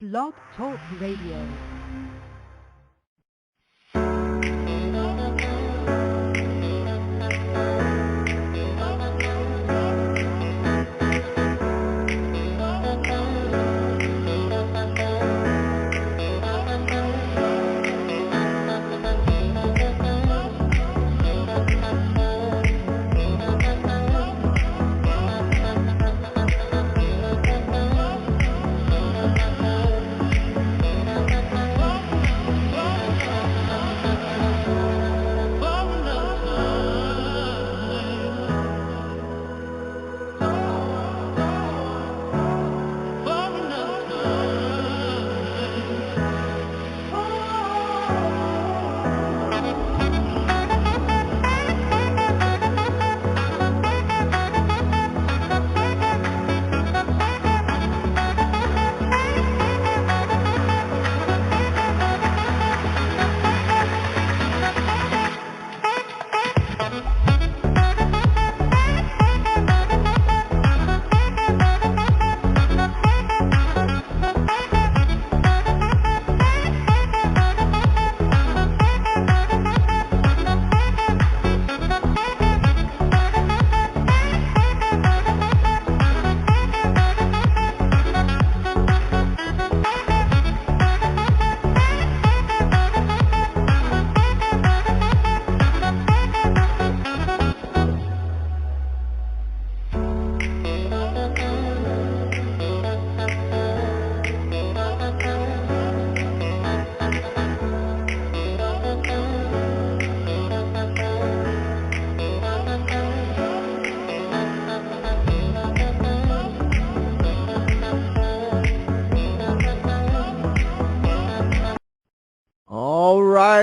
Blog Talk Radio.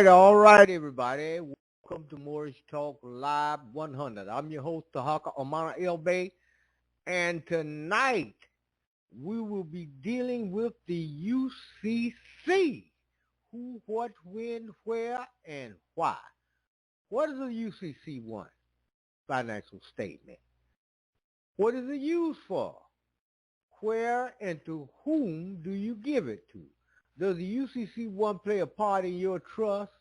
All right, everybody. Welcome to Morris Talk Live 100. I'm your host, Tarhaka Omana Elbay, and tonight we will be dealing with the UCC. Who, what, when, where, and why. What is a UCC-1 financial statement? What is it used for? Where and to whom do you give it to? Does the UCC-1 play a part in your trust?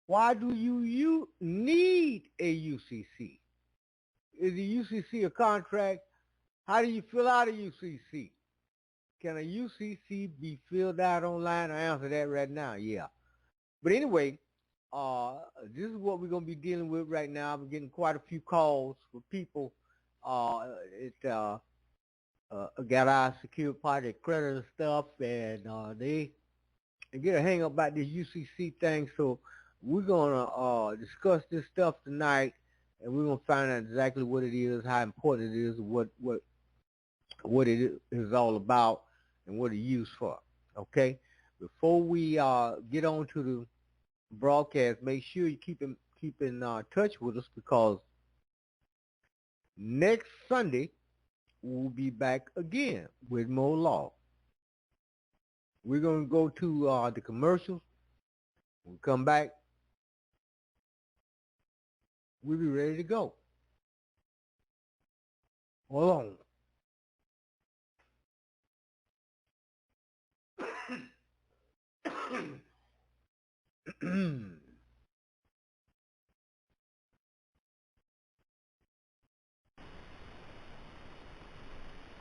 Why do you need a UCC? Is the UCC a contract? How do you fill out a UCC? Can a UCC be filled out online? I answer that right now, yeah. But anyway, this is what we're going to be dealing with right now. I'm getting quite a few calls for people. Got our secure party credit and stuff, and they get a hang up about this UCC thing. So we're gonna discuss this stuff tonight, and we're gonna find out exactly what it is, how important it is, what it is all about, and what it's used for. Okay. Before we get on to the broadcast, make sure you keep in touch with us, because next Sunday we'll be back again with more law. We're going to go to the commercials. We'll come back. We'll be ready to go. Hold on.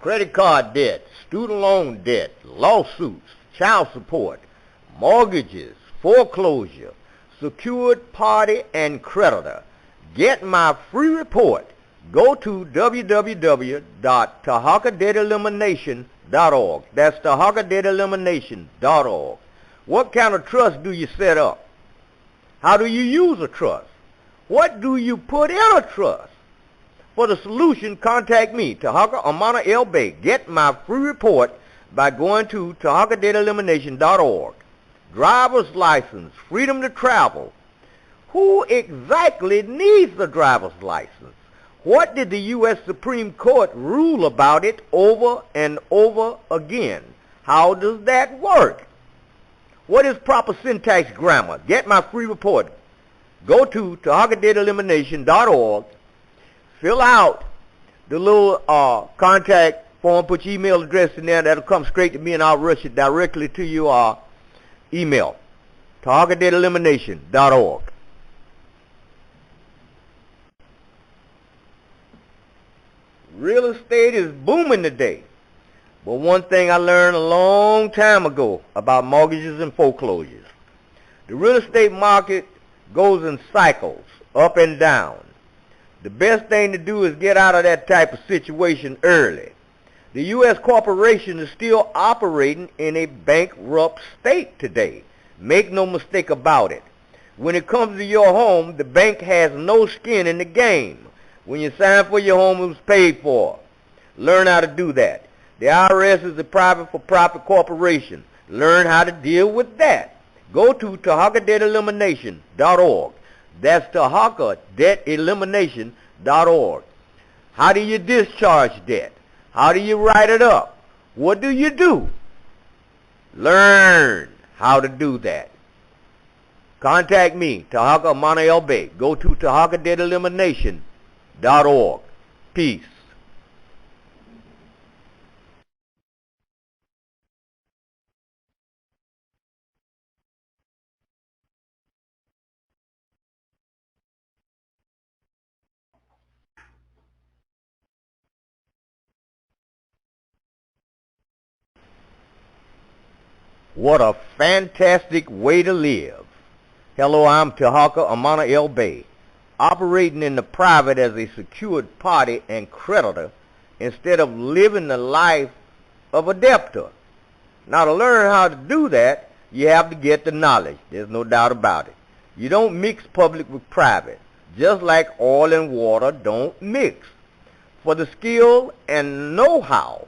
Credit card debt, student loan debt, lawsuits, child support, mortgages, foreclosure, secured party, and creditor. Get my free report. Go to www.tarhakadebtelimination.org. That's tarhakadebtelimination.org. What kind of trust do you set up? How do you use a trust? What do you put in a trust? For the solution, contact me, Tarhaka Amana L. Bay. Get my free report by going to tarhakadebtelimination.org. Driver's license, freedom to travel. Who exactly needs a driver's license? What did the U.S. Supreme Court rule about it over and over again? How does that work? What is proper syntax grammar? Get my free report. Go to TarhakaDebtElimination.org, fill out the little contact form, put your email address in there. That'll come straight to me, and I'll rush it directly to your email. TarhakaDebtElimination.org. Real estate is booming today. But one thing I learned a long time ago about mortgages and foreclosures, the real estate market goes in cycles, up and down. The best thing to do is get out of that type of situation early. The U.S. corporation is still operating in a bankrupt state today. Make no mistake about it. When it comes to your home, the bank has no skin in the game. When you sign for your home, it was paid for. Learn how to do that. The IRS is a private for-profit corporation. Learn how to deal with that. Go to TarhakaDebtElimination.org. That's TarhakaDebtElimination.org. How do you discharge debt? How do you write it up? What do you do? Learn how to do that. Contact me, Tarhaka Amana El Bey. Go to TarhakaDebtElimination.org. Peace. What a fantastic way to live. Hello, I'm Tarhaka Amana El Bey, operating in the private as a secured party and creditor instead of living the life of a debtor. Now, to learn how to do that, you have to get the knowledge. There's no doubt about it. You don't mix public with private, just like oil and water don't mix. For the skill and know-how,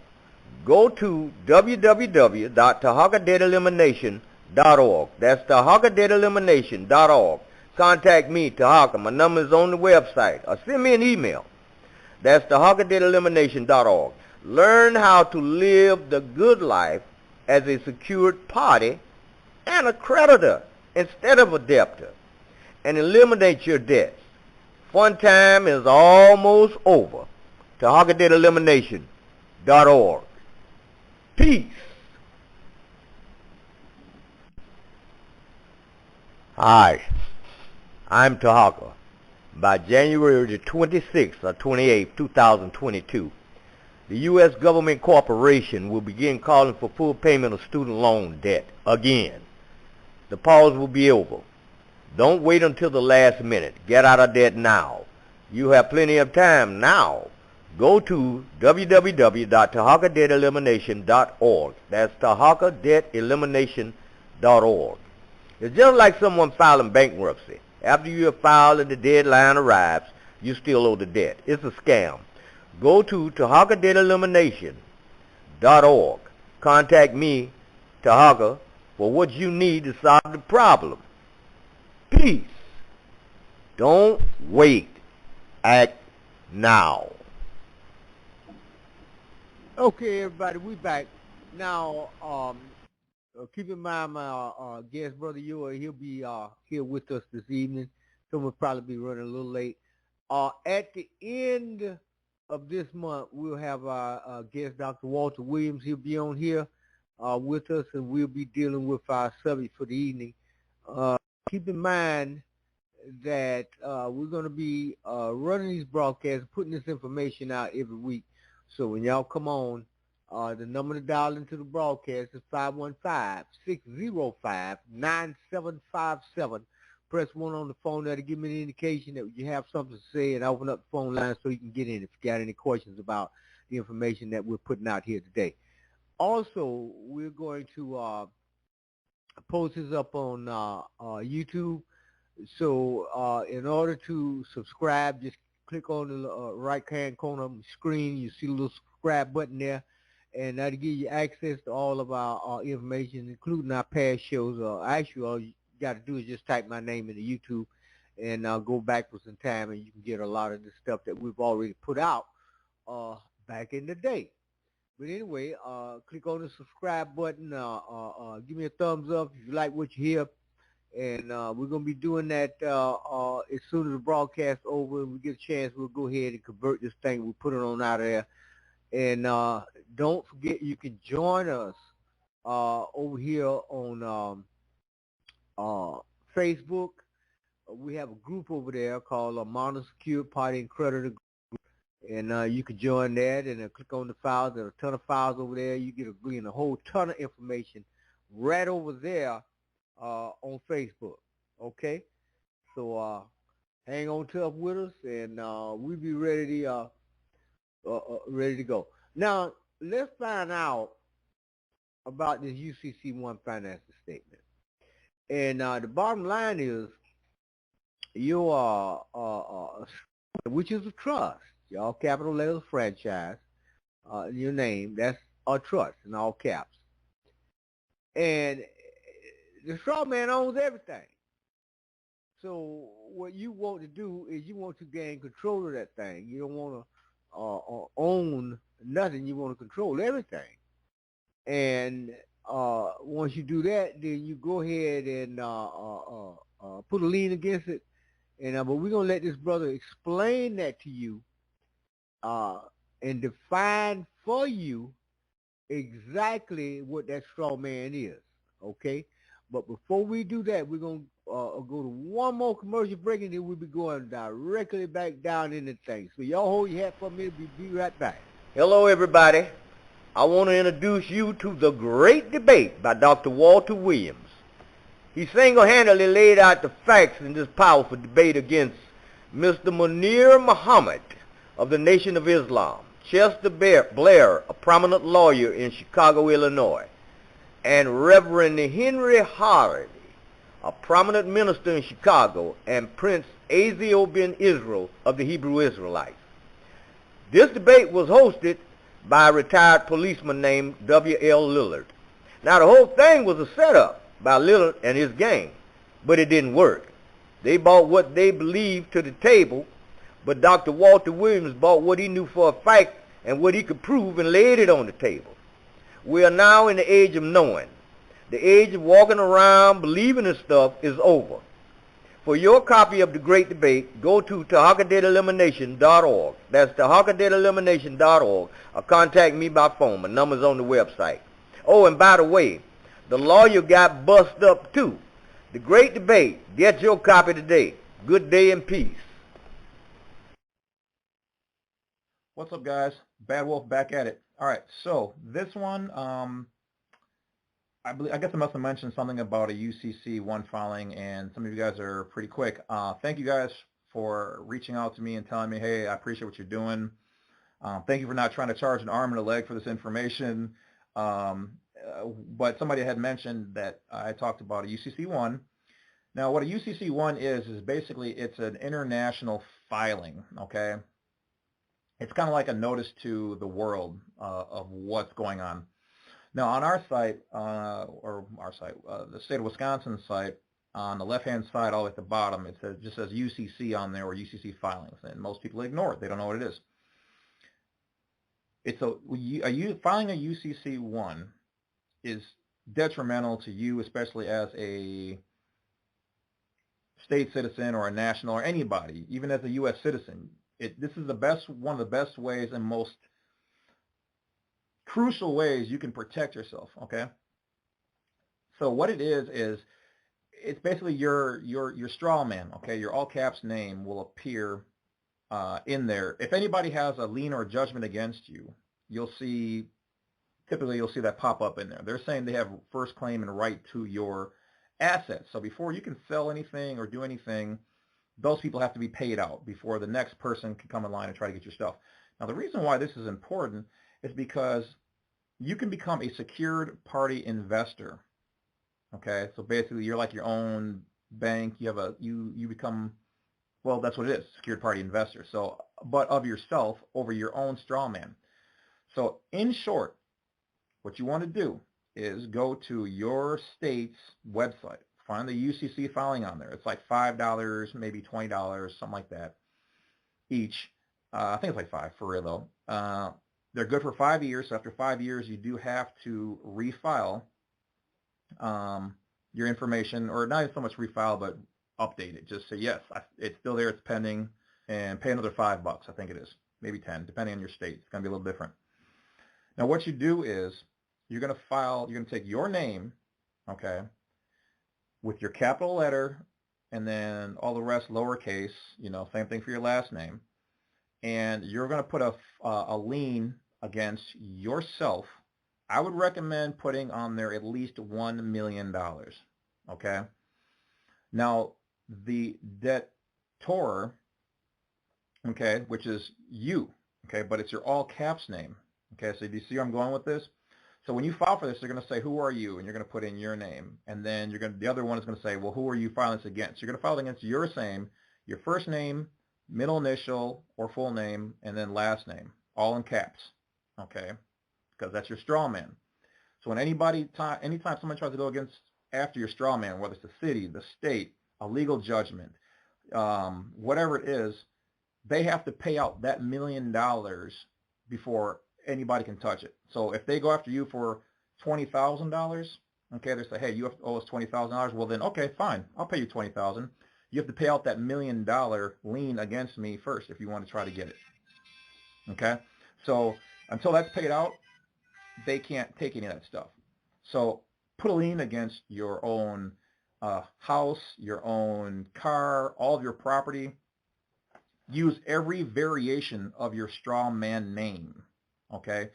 go to www.TarhakaDebtElimination.org. That's TarhakaDebtElimination.org. Contact me, Tarhaka. My number is on the website. Or send me an email. That's TarhakaDebtElimination.org. Learn how to live the good life as a secured party and a creditor instead of a debtor, and eliminate your debts. Fun time is almost over. TarhakaDebtElimination.org. Peace. Hi, I'm Tarhaka. By January the 26th or 28th, 2022, the U.S. government corporation will begin calling for full payment of student loan debt again. The pause will be over. Don't wait until the last minute. Get out of debt now. You have plenty of time now. Go to www.TarhakaDebtElimination.org. That's TarhakaDebtElimination.org. It's just like someone filing bankruptcy. After you have filed and the deadline arrives, you still owe the debt. It's a scam. Go to TarhakaDebtElimination.org. Contact me, Tarhaka, for what you need to solve the problem. Peace. Don't wait. Act now. Okay, everybody, we back. Now, keep in mind my guest, Brother Ewell, he'll be here with us this evening. So we'll probably be running a little late. At the end of this month, we'll have our guest, Dr. Walter Williams. He'll be on here with us, and we'll be dealing with our subject for the evening. Keep in mind that we're going to be running these broadcasts, putting this information out every week. So when y'all come on, the number to dial into the broadcast is 515-605-9757. Press 1 on the phone. That'll give me an indication that you have something to say, and open up the phone line so you can get in if you got any questions about the information that we're putting out here today. Also, we're going to post this up on YouTube. So in order to subscribe, just click on the right-hand corner of the screen. You see a little subscribe button there, and that'll give you access to all of our information, including our past shows. Actually, all you got to do is just type my name into YouTube and go backwards in time, and you can get a lot of the stuff that we've already put out back in the day. But anyway, click on the subscribe button. Give me a thumbs up if you like what you hear. And we're going to be doing that as soon as the broadcast over and we get a chance, we'll go ahead and convert this thing. We'll put it on out of there. And don't forget, you can join us over here on Facebook. We have a group over there called Modern Secure Party and Creditor. And you can join that and click on the files. There's a ton of files over there. You get a whole ton of information right over there on Facebook. Okay? So hang on tough with us, and we'll be ready to go. Now, let's find out about this UCC-1 financial statement. And the bottom line is your which is a trust, y'all capital letters franchise, your name, that's a trust in all caps. And the straw man owns everything. So what you want to do is you want to gain control of that thing. You don't want to own nothing. You want to control everything. And once you do that, then you go ahead and put a lien against it. And but we're gonna let this brother explain that to you and define for you exactly what that straw man is. Okay. But before we do that, we're going to go to one more commercial break, and then we'll be going directly back down into things. So y'all hold your hat for me. We'll be right back. Hello, everybody. I want to introduce you to The Great Debate by Dr. Walter Williams. He single-handedly laid out the facts in this powerful debate against Mr. Munir Muhammad of the Nation of Islam, Chester Blair, a prominent lawyer in Chicago, Illinois, and Reverend Henry Hardy, a prominent minister in Chicago, and Prince Azio ben Israel of the Hebrew Israelites. This debate was hosted by a retired policeman named W.L. Lillard. Now, the whole thing was a setup by Lillard and his gang, but it didn't work. They brought what they believed to the table, but Dr. Walter Williams brought what he knew for a fact and what he could prove and laid it on the table. We are now in the age of knowing. The age of walking around believing in stuff is over. For your copy of The Great Debate, go to TarhakaDataElimination.org. That's TarhakaDataElimination.org. Or contact me by phone. My number's on the website. Oh, and by the way, the lawyer got bust up too. The Great Debate. Get your copy today. Good day and peace. What's up, guys? Bad Wolf back at it. All right, so this one, I guess I must have mentioned something about a UCC-1 filing, and some of you guys are pretty quick. Thank you guys for reaching out to me and telling me, hey, I appreciate what you're doing. Thank you for not trying to charge an arm and a leg for this information. But somebody had mentioned that I talked about a UCC-1. Now, what a UCC-1 is basically it's an international filing, okay? It's kind of like a notice to the world of what's going on. Now, on our site, the state of Wisconsin site, on the left-hand side, all at the bottom, it just says UCC on there, or UCC filings, and most people ignore it. They don't know what it is. Filing a UCC-1 is detrimental to you, especially as a state citizen or a national or anybody, even as a U.S. citizen. This is one of the best ways and most crucial ways you can protect yourself, okay? So what it is it's basically your straw man, okay? Your all caps name will appear in there. If anybody has a lien or judgment against you, typically you'll see that pop up in there. They're saying they have first claim and right to your assets. So before you can sell anything or do anything, those people have to be paid out before the next person can come in line and try to get your stuff. Now, the reason why this is important is because you can become a secured party investor. Okay, so basically you're like your own bank. You become, well, that's what it is, secured party investor. So, but of yourself over your own straw man. So in short, what you want to do is go to your state's website. Find the UCC filing on there. It's like $5, maybe $20, something like that each. I think it's like $5 for real though. They're good for 5 years. So after 5 years, you do have to refile. your information, or not so much refile, but update it. Just say, yes, it's still there, it's pending, and pay another $5, I think it is, maybe 10, depending on your state. It's going to be a little different. Now, what you do is you're going to take your name, okay, with your capital letter, and then all the rest lowercase, same thing for your last name, and you're going to put a lien against yourself. I would recommend putting on there at least $1 million, okay? Now, the debtor, okay, which is you, okay, but it's your all caps name, okay? So do you see where I'm going with this? So when you file for this, they're going to say, who are you? And you're going to put in your name. And then the other one is going to say, well, who are you filing this against? You're going to file it against your first name, middle initial or full name, and then last name, all in caps, okay? Because that's your straw man. So when anytime someone tries to go after your straw man, whether it's the city, the state, a legal judgment, whatever it is, they have to pay out that $1 million before anybody can touch it. So if they go after you for $20,000, okay, they say, hey, you owe us $20,000. Well, then, okay, fine, I'll pay you $20,000. You have to pay out that $1 million lien against me first if you want to try to get it. Okay, so until that's paid out, they can't take any of that stuff. So put a lien against your own house, your own car, all of your property. Use every variation of your straw man name. Okay,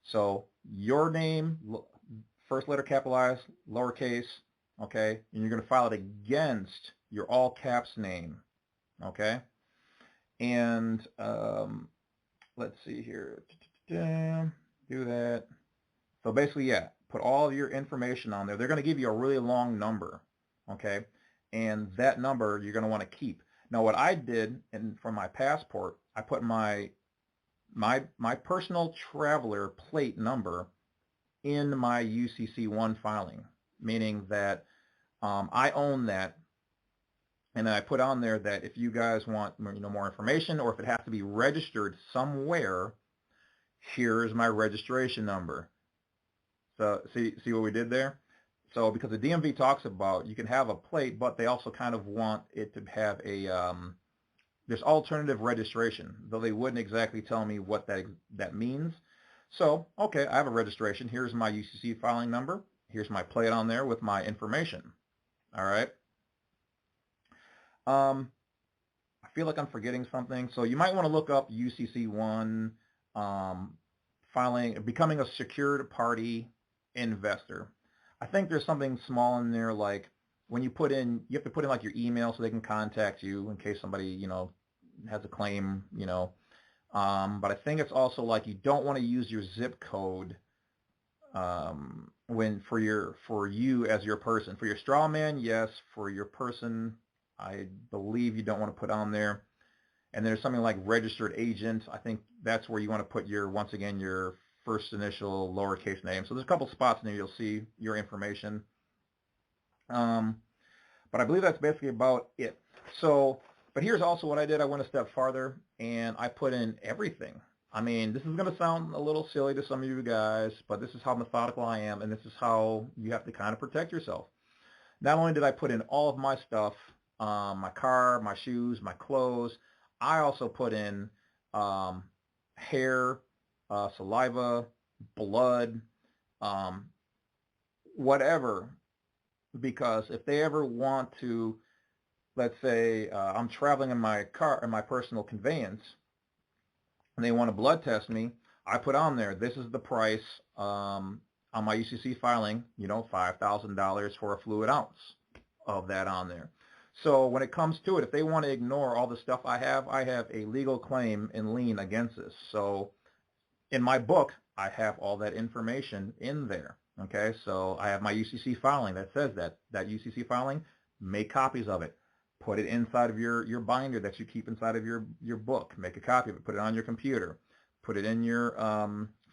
so your name, first letter capitalized, lowercase, okay, and you're going to file it against your all caps name, okay, and let's see here, do that. So basically, yeah, put all of your information on there. They're going to give you a really long number, okay, and that number you're going to want to keep. Now, what I did, for my passport, I put my personal traveler plate number in my UCC-1 filing, meaning that I own that, and then I put on there that if you guys want more information, or if it has to be registered somewhere, here's my registration number. So see what we did there? So because the DMV talks about you can have a plate, but they also kind of want it to have a there's alternative registration, though they wouldn't exactly tell me what that means. So, okay, I have a registration. Here's my UCC filing number. Here's my plate on there with my information. All right. I feel like I'm forgetting something. So you might want to look up UCC-1 becoming a secured party investor. I think there's something small in there, like when you have to put in like your email so they can contact you in case somebody, has a claim, but I think it's also like you don't want to use your zip code for you as your person. For your straw man, yes. For your person, I believe you don't want to put on there. And there's something like registered agent. I think that's where you want to put once again, your first initial lowercase name. So there's a couple spots in there you'll see your information. But I believe that's basically about it. So, but here's also what I did. I went a step farther and I put in everything. I mean, this is going to sound a little silly to some of you guys, but this is how methodical I am, and this is how you have to kind of protect yourself. Not only did I put in all of my stuff, my car, my shoes, my clothes, I also put in hair, saliva, blood, whatever, because if they ever want to, let's say I'm traveling in my car, in my personal conveyance, and they want to blood test me, I put on there, this is the price on my UCC filing, $5,000 for a fluid ounce of that on there. So when it comes to it, if they want to ignore all the stuff I have a legal claim and lien against this. So in my book, I have all that information in there. Okay, so I have my UCC filing that says that UCC filing, make copies of it. Put it inside of your binder that you keep inside of your book. Make a copy of it. Put it on your computer. Put it in your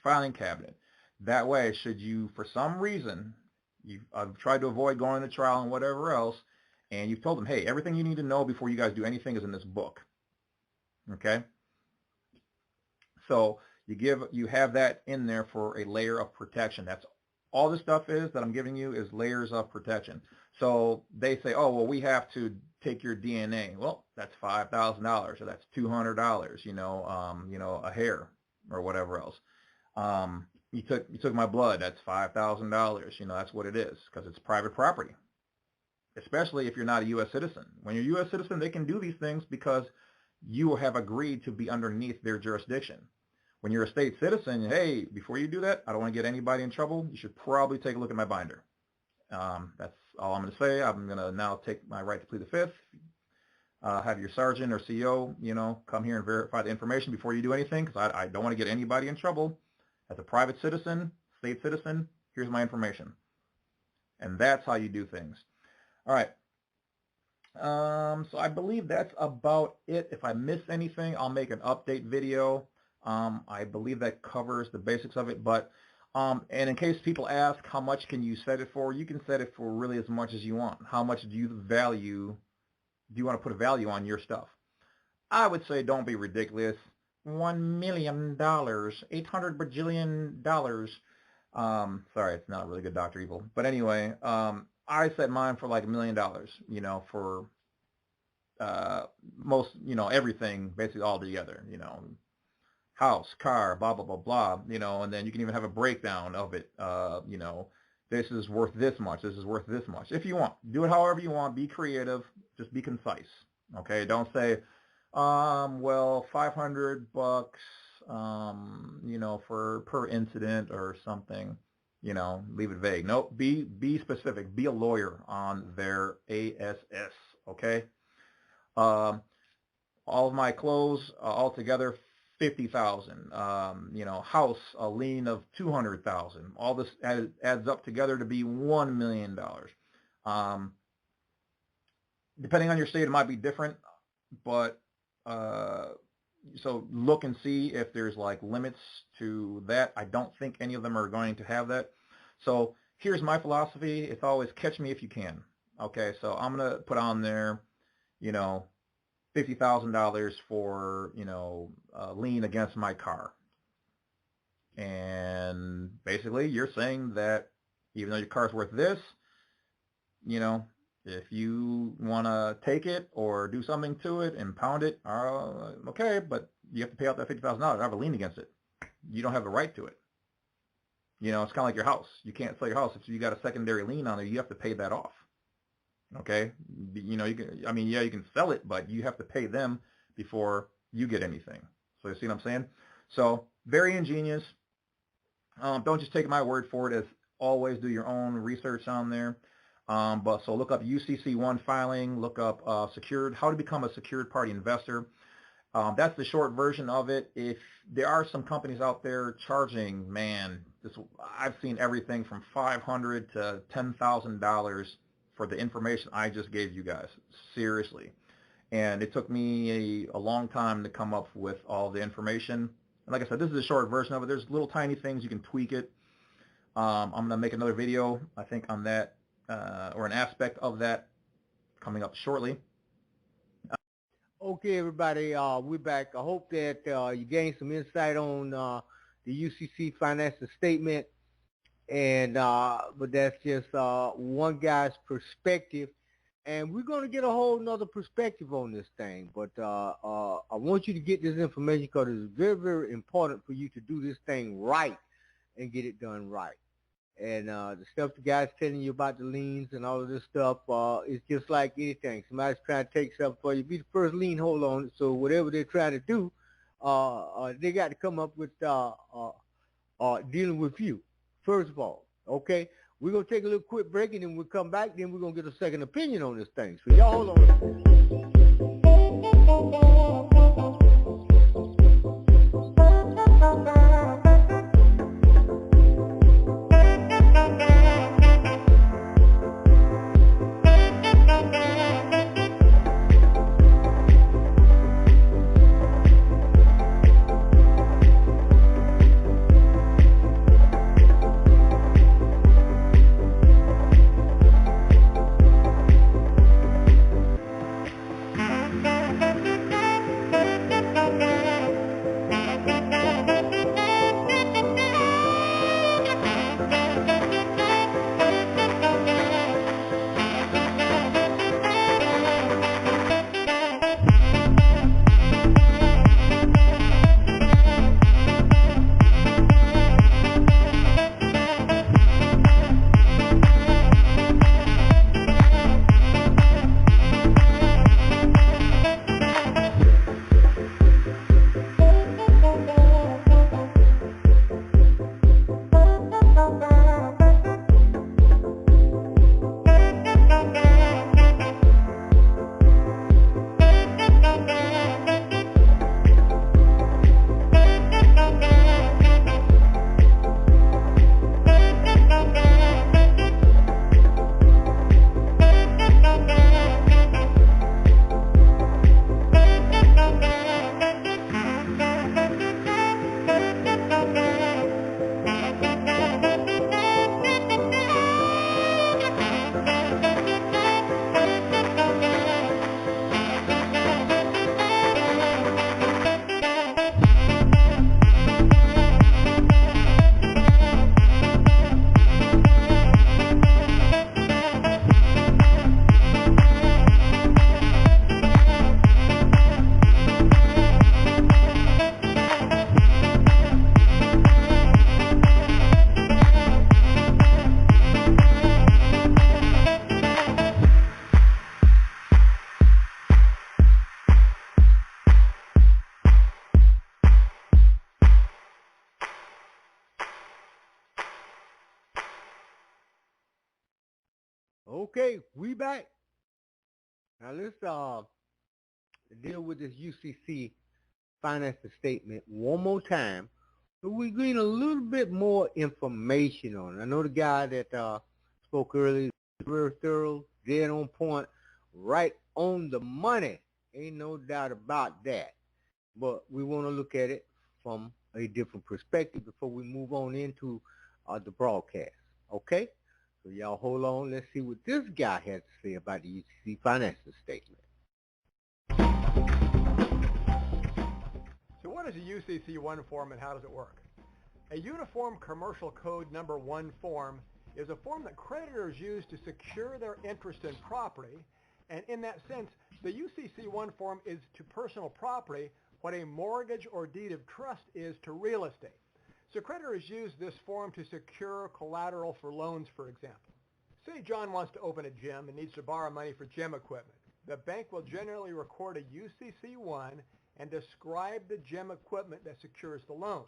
filing cabinet. That way, should you, for some reason, I've tried to avoid going to trial and whatever else, and you've told them, hey, everything you need to know before you guys do anything is in this book. Okay? So you have that in there for a layer of protection. That's all this stuff is that I'm giving you is layers of protection. So they say, oh, well, we have to take your DNA. Well, that's $5,000 or that's $200, a hair or whatever else. You took my blood. That's $5,000. That's what it is because it's private property, especially if you're not a U.S. citizen. When you're a U.S. citizen, they can do these things because you have agreed to be underneath their jurisdiction. When you're a state citizen, hey, before you do that, I don't want to get anybody in trouble. You should probably take a look at my binder. That's all I'm going to say. I'm going to now take my right to plead the fifth. Have your sergeant or CO, come here and verify the information before you do anything, because I don't want to get anybody in trouble. As a private citizen, state citizen, here's my information. And that's how you do things. All right. So I believe that's about it. If I miss anything, I'll make an update video. I believe that covers the basics of it. But and in case people ask how much can you set it for, you can set it for really as much as you want. How much do you want to put a value on your stuff? I would say don't be ridiculous. $1 million, 800 bajillion dollars. Sorry, it's not really good, Dr. Evil. But anyway, I set mine for like $1 million, for most, everything basically all together, house, car, blah, blah, blah, blah, and then you can even have a breakdown of it. This is worth this much. This is worth this much. If you want, do it however you want. Be creative. Just be concise. Okay. Don't say, well, $500, for per incident or something, leave it vague. No, be specific. Be a lawyer on their ASS. Okay. All of my clothes altogether, 50,000. House, a lien of 200,000. All this adds up together to be $1 million. Depending on your state, it might be different, but so look and see if there's like limits to that. I don't think any of them are going to have that. So here's my philosophy. It's always catch me if you can. Okay, so I'm gonna put on there, $50,000 for, a lien against my car. And basically you're saying that even though your car's worth this, if you want to take it or do something to it, impound it, okay, but you have to pay out that $50,000. I have a lien against it. You don't have the right to it. It's kind of like your house. You can't sell your house. If you got a secondary lien on it, you have to pay that off. Okay, you can, you can sell it, but you have to pay them before you get anything. So you see what I'm saying? So very ingenious. Don't just take my word for it. As always, do your own research on there. So look up UCC-1 filing. Look up how to become a secured party investor. That's the short version of it. If there are some companies out there charging, I've seen everything from $500 to $10,000 for the information I just gave you guys. Seriously. And it took me a long time to come up with all the information. And like I said, this is a short version of it. There's little tiny things you can tweak it. I'm going to make another video, I think, on that, or an aspect of that coming up shortly. Okay, everybody, we're back. I hope that you gained some insight on the UCC financial statement. And but that's just one guy's perspective, and we're going to get a whole nother perspective on this thing. But I want you to get this information because it's very, very important for you to do this thing right and get it done right. And the stuff the guy's telling you about the liens and all of this stuff, is just like anything. Somebody's trying to take something for you, be the first lien hold on it. So whatever they're trying to do, they got to come up with dealing with you. First of all, okay, we're going to take a little quick break, and then we'll come back. Then we're going to get a second opinion on this thing. So y'all hold on. Okay, we back. Now let's deal with this UCC financial statement one more time. So we gain a little bit more information on it. I know the guy that spoke earlier, very thorough, dead on point, right on the money. Ain't no doubt about that. But we want to look at it from a different perspective before we move on into the broadcast. Okay? So y'all hold on. Let's see what this guy has to say about the UCC financial statement. So what is a UCC-1 form and how does it work? A Uniform Commercial Code number 1 form is a form that creditors use to secure their interest in property, and in that sense, the UCC-1 form is to personal property what a mortgage or deed of trust is to real estate. So creditors use this form to secure collateral for loans, for example. Say John wants to open a gym and needs to borrow money for gym equipment. The bank will generally record a UCC-1 and describe the gym equipment that secures the loan.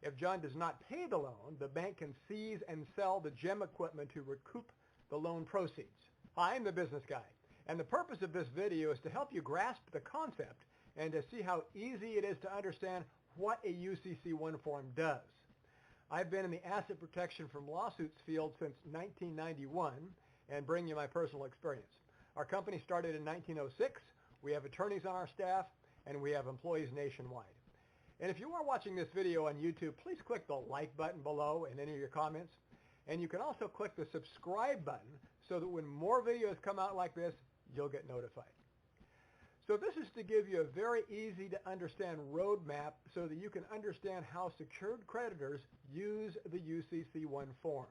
If John does not pay the loan, the bank can seize and sell the gym equipment to recoup the loan proceeds. I'm the business guy, and the purpose of this video is to help you grasp the concept and to see how easy it is to understand what a UCC-1 form does. I've been in the asset protection from lawsuits field since 1991 and bring you my personal experience. Our company started in 1906. We have attorneys on our staff, and we have employees nationwide. And if you are watching this video on YouTube, please click the like button below and enter your comments. And you can also click the subscribe button so that when more videos come out like this, you'll get notified. So this is to give you a very easy to understand roadmap so that you can understand how secured creditors use the UCC-1 form.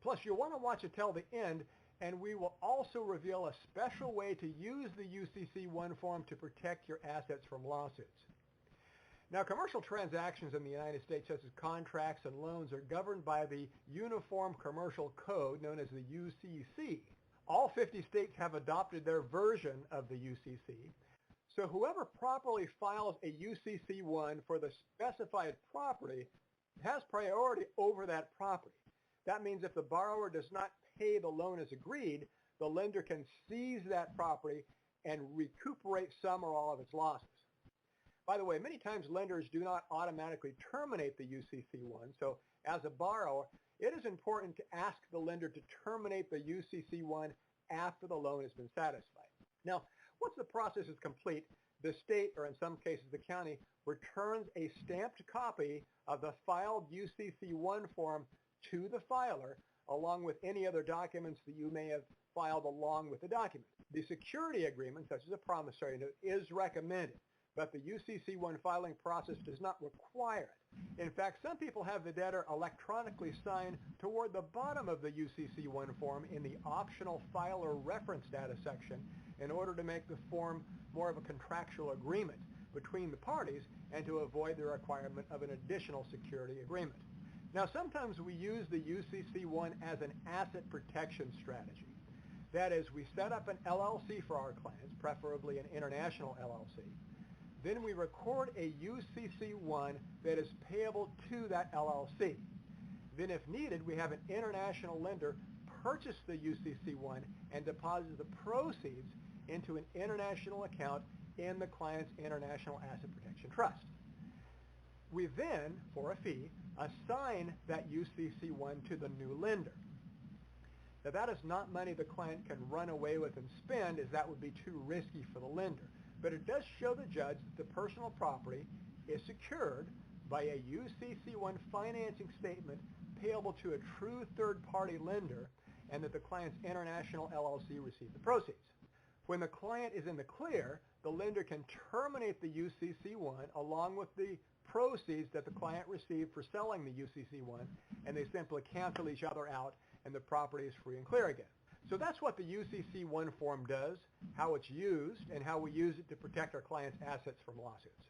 Plus, you'll want to watch it till the end, and we will also reveal a special way to use the UCC-1 form to protect your assets from lawsuits. Now, commercial transactions in the United States, such as contracts and loans, are governed by the Uniform Commercial Code, known as the UCC. All 50 states have adopted their version of the UCC. So whoever properly files a UCC-1 for the specified property has priority over that property. That means if the borrower does not pay the loan as agreed, the lender can seize that property and recuperate some or all of its losses. By the way, many times lenders do not automatically terminate the UCC-1, so as a borrower, it is important to ask the lender to terminate the UCC-1 after the loan has been satisfied. Now, once the process is complete, the state, or in some cases the county, returns a stamped copy of the filed UCC-1 form to the filer, along with any other documents that you may have filed along with the document. The security agreement, such as a promissory note, is recommended, but the UCC-1 filing process does not require it. In fact, some people have the debtor electronically sign toward the bottom of the UCC-1 form in the optional filer reference data section in order to make the form more of a contractual agreement between the parties and to avoid the requirement of an additional security agreement. Now, sometimes we use the UCC-1 as an asset protection strategy. That is, we set up an LLC for our clients, preferably an international LLC. Then we record a UCC-1 that is payable to that LLC. Then if needed, we have an international lender purchase the UCC-1 and deposit the proceeds into an international account in the client's International Asset Protection Trust. We then, for a fee, assign that UCC-1 to the new lender. Now that is not money the client can run away with and spend, as that would be too risky for the lender. But it does show the judge that the personal property is secured by a UCC-1 financing statement payable to a true third-party lender, and that the client's international LLC received the proceeds. When the client is in the clear, the lender can terminate the UCC-1 along with the proceeds that the client received for selling the UCC-1, and they simply cancel each other out, and the property is free and clear again. So that's what the UCC-1 form does, how it's used, and how we use it to protect our clients' assets from lawsuits.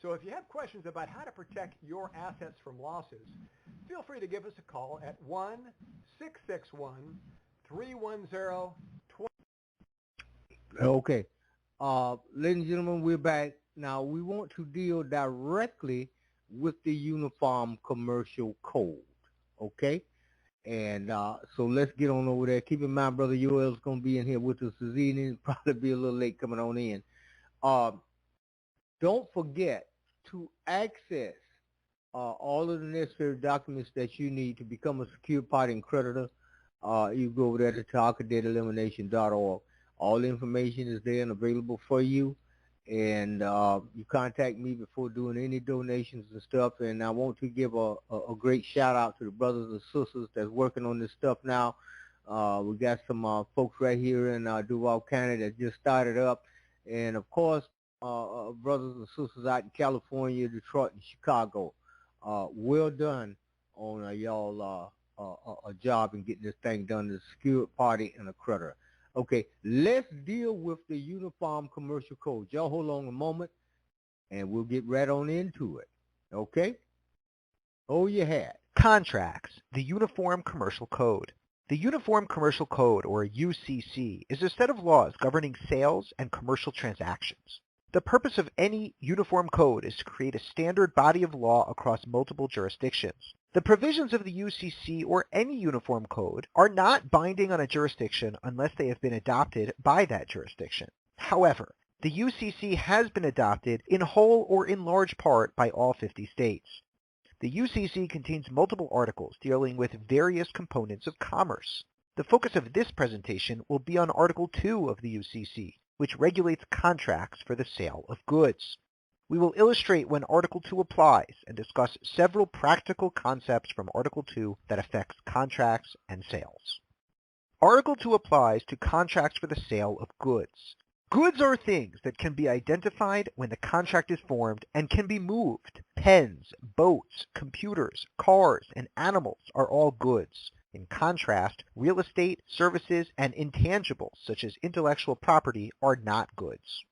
So if you have questions about how to protect your assets from lawsuits, feel free to give us a call at 1-661-310-20. Okay. Ladies and gentlemen, we're back. Now, we want to deal directly with the Uniform Commercial Code, okay? And so let's get on over there. Keep in mind, Brother Yoel's going to be in here with us this evening. Probably be a little late coming on in. Don't forget to access all of the necessary documents that you need to become a secure party and creditor. You go over there to tarhakadebtelimination.org. All the information is there and available for you. And you contact me before doing any donations and stuff. And I want to give a great shout out to the brothers and sisters that's working on this stuff now. We got some folks right here in Duval County that just started up. And of course, brothers and sisters out in California, Detroit, and Chicago. Well done on y'all a job in getting this thing done as a secured party and a creditor. Okay, let's deal with the Uniform Commercial Code. Y'all hold on a moment, and we'll get right on into it. Okay? Hold your hat. Contracts, the Uniform Commercial Code. The Uniform Commercial Code, or UCC, is a set of laws governing sales and commercial transactions. The purpose of any uniform code is to create a standard body of law across multiple jurisdictions. The provisions of the UCC or any uniform code are not binding on a jurisdiction unless they have been adopted by that jurisdiction. However, the UCC has been adopted in whole or in large part by all 50 states. The UCC contains multiple articles dealing with various components of commerce. The focus of this presentation will be on Article 2 of the UCC, which regulates contracts for the sale of goods. We will illustrate when Article 2 applies and discuss several practical concepts from Article 2 that affects contracts and sales. Article 2 applies to contracts for the sale of goods. Goods are things that can be identified when the contract is formed and can be moved. Pens, boats, computers, cars, and animals are all goods. In contrast, real estate, services, and intangibles, such as intellectual property, are not goods.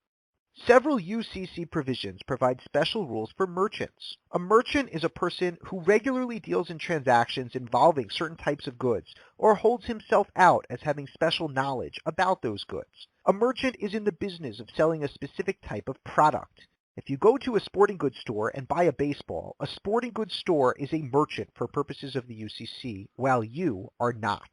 Several UCC provisions provide special rules for merchants. A merchant is a person who regularly deals in transactions involving certain types of goods or holds himself out as having special knowledge about those goods. A merchant is in the business of selling a specific type of product. If you go to a sporting goods store and buy a baseball, a sporting goods store is a merchant for purposes of the UCC, while you are not.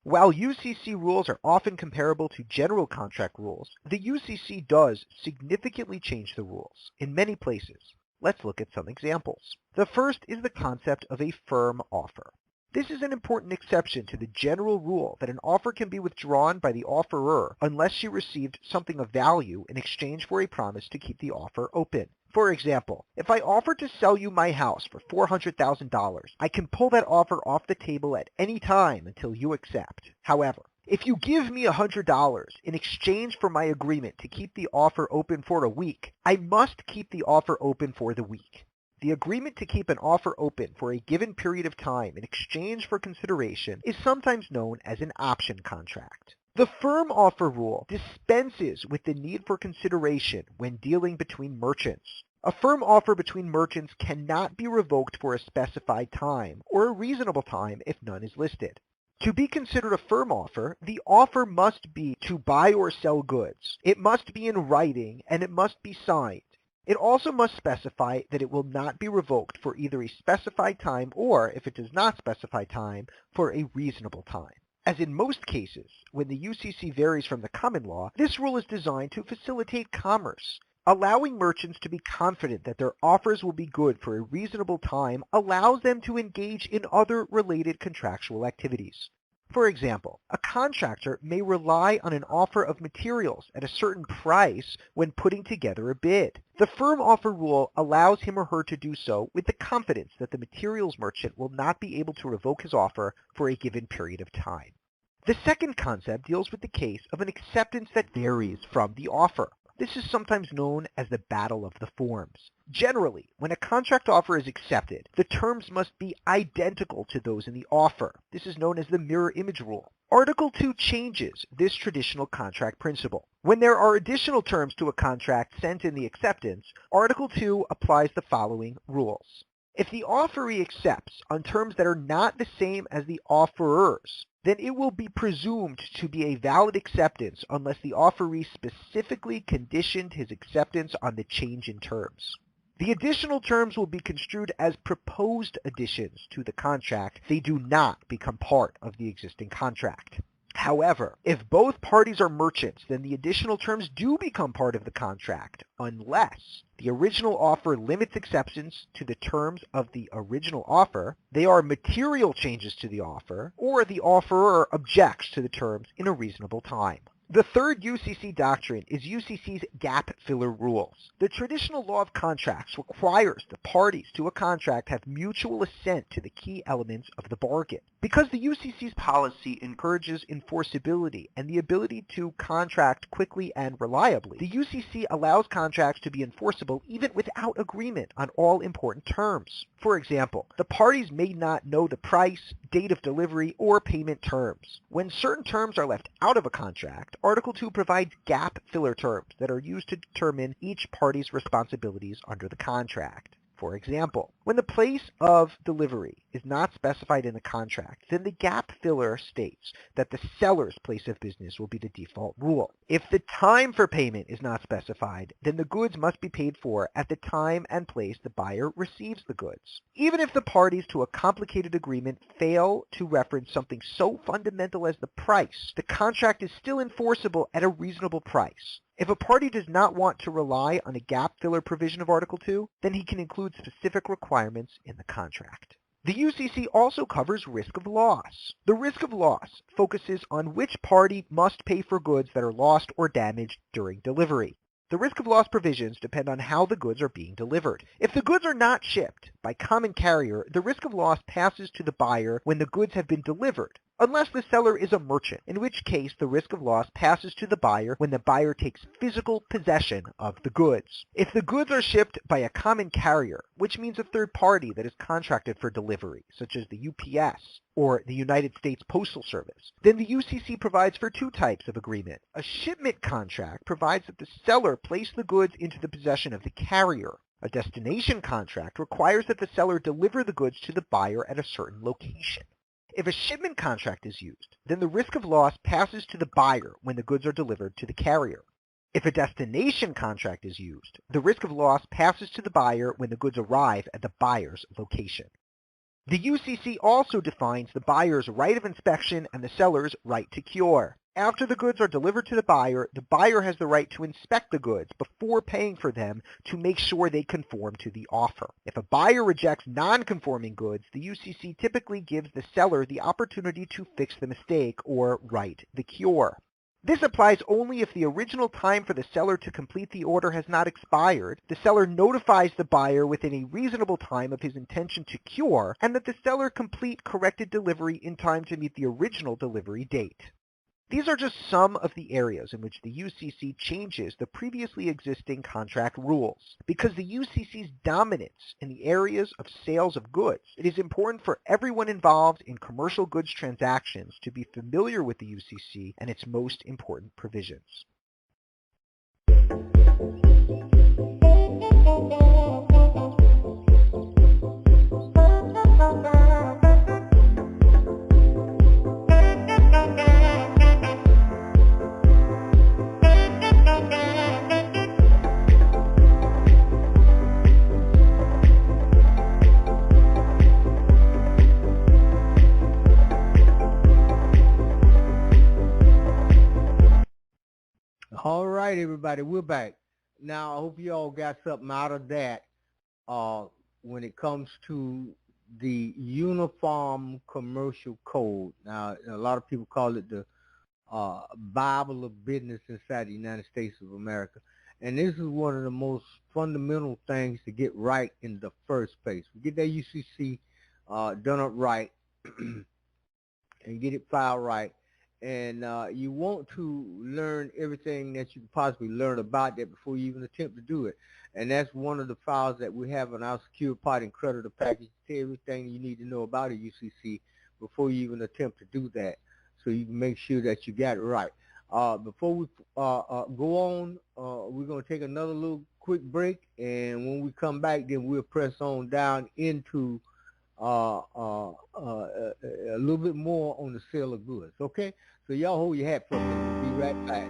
While UCC rules are often comparable to general contract rules, the UCC does significantly change the rules in many places. Let's look at some examples. The first is the concept of a firm offer. This is an important exception to the general rule that an offer can be withdrawn by the offeror unless she received something of value in exchange for a promise to keep the offer open. For example, if I offer to sell you my house for $400,000, I can pull that offer off the table at any time until you accept. However, if you give me $100 in exchange for my agreement to keep the offer open for a week, I must keep the offer open for the week. The agreement to keep an offer open for a given period of time in exchange for consideration is sometimes known as an option contract. The firm offer rule dispenses with the need for consideration when dealing between merchants. A firm offer between merchants cannot be revoked for a specified time or a reasonable time if none is listed. To be considered a firm offer, the offer must be to buy or sell goods. It must be in writing and it must be signed. It also must specify that it will not be revoked for either a specified time or, if it does not specify time, for a reasonable time. As in most cases, when the UCC varies from the common law, this rule is designed to facilitate commerce. Allowing merchants to be confident that their offers will be good for a reasonable time allows them to engage in other related contractual activities. For example, a contractor may rely on an offer of materials at a certain price when putting together a bid. The firm offer rule allows him or her to do so with the confidence that the materials merchant will not be able to revoke his offer for a given period of time. The second concept deals with the case of an acceptance that varies from the offer. This is sometimes known as the battle of the forms. Generally, when a contract offer is accepted, the terms must be identical to those in the offer. This is known as the mirror image rule. Article 2 changes this traditional contract principle. When there are additional terms to a contract sent in the acceptance, Article 2 applies the following rules. If the offeree accepts on terms that are not the same as the offerer's, then it will be presumed to be a valid acceptance unless the offeree specifically conditioned his acceptance on the change in terms. The additional terms will be construed as proposed additions to the contract. They do not become part of the existing contract. However, if both parties are merchants, then the additional terms do become part of the contract, unless the original offer limits exceptions to the terms of the original offer, they are material changes to the offer, or the offeror objects to the terms in a reasonable time. The third UCC doctrine is UCC's gap filler rules. The traditional law of contracts requires the parties to a contract have mutual assent to the key elements of the bargain. Because the UCC's policy encourages enforceability and the ability to contract quickly and reliably, the UCC allows contracts to be enforceable even without agreement on all important terms. For example, the parties may not know the price, date of delivery, or payment terms. When certain terms are left out of a contract, Article 2 provides gap filler terms that are used to determine each party's responsibilities under the contract. For example, when the place of delivery is not specified in the contract, then the gap filler states that the seller's place of business will be the default rule. If the time for payment is not specified, then the goods must be paid for at the time and place the buyer receives the goods. Even if the parties to a complicated agreement fail to reference something so fundamental as the price, the contract is still enforceable at a reasonable price. If a party does not want to rely on a gap filler provision of Article 2, then he can include specific requirements in the contract. The UCC also covers risk of loss. The risk of loss focuses on which party must pay for goods that are lost or damaged during delivery. The risk of loss provisions depend on how the goods are being delivered. If the goods are not shipped by common carrier, the risk of loss passes to the buyer when the goods have been delivered, unless the seller is a merchant, in which case the risk of loss passes to the buyer when the buyer takes physical possession of the goods. If the goods are shipped by a common carrier, which means a third party that is contracted for delivery, such as the UPS or the United States Postal Service, then the UCC provides for two types of agreement. A shipment contract provides that the seller place the goods into the possession of the carrier. A destination contract requires that the seller deliver the goods to the buyer at a certain location. If a shipment contract is used, then the risk of loss passes to the buyer when the goods are delivered to the carrier. If a destination contract is used, the risk of loss passes to the buyer when the goods arrive at the buyer's location. The UCC also defines the buyer's right of inspection and the seller's right to cure. After the goods are delivered to the buyer has the right to inspect the goods before paying for them to make sure they conform to the offer. If a buyer rejects non-conforming goods, the UCC typically gives the seller the opportunity to fix the mistake or right the cure. This applies only if the original time for the seller to complete the order has not expired, the seller notifies the buyer within a reasonable time of his intention to cure, and that the seller complete corrected delivery in time to meet the original delivery date. These are just some of the areas in which the UCC changes the previously existing contract rules. Because the UCC's dominance in the areas of sales of goods, it is important for everyone involved in commercial goods transactions to be familiar with the UCC and its most important provisions. All right, everybody, we're back. Now, I hope you all got something out of that when it comes to the Uniform Commercial Code. Now, a lot of people call it the Bible of business inside the United States of America. And this is one of the most fundamental things to get right in the first place. We get that UCC done up right and get it filed right. And you want to learn everything that you can possibly learn about that before you even attempt to do it. And that's one of the files that we have on our secure part and creditor package. Tell everything you need to know about a UCC before you even attempt to do that, so you can make sure that you got it right. Before we go on, we're going to take another little quick break, and when we come back, then we'll press on down into a little bit more on the sale of goods. Okay, so y'all hold your hat for a minute. We'll be right back.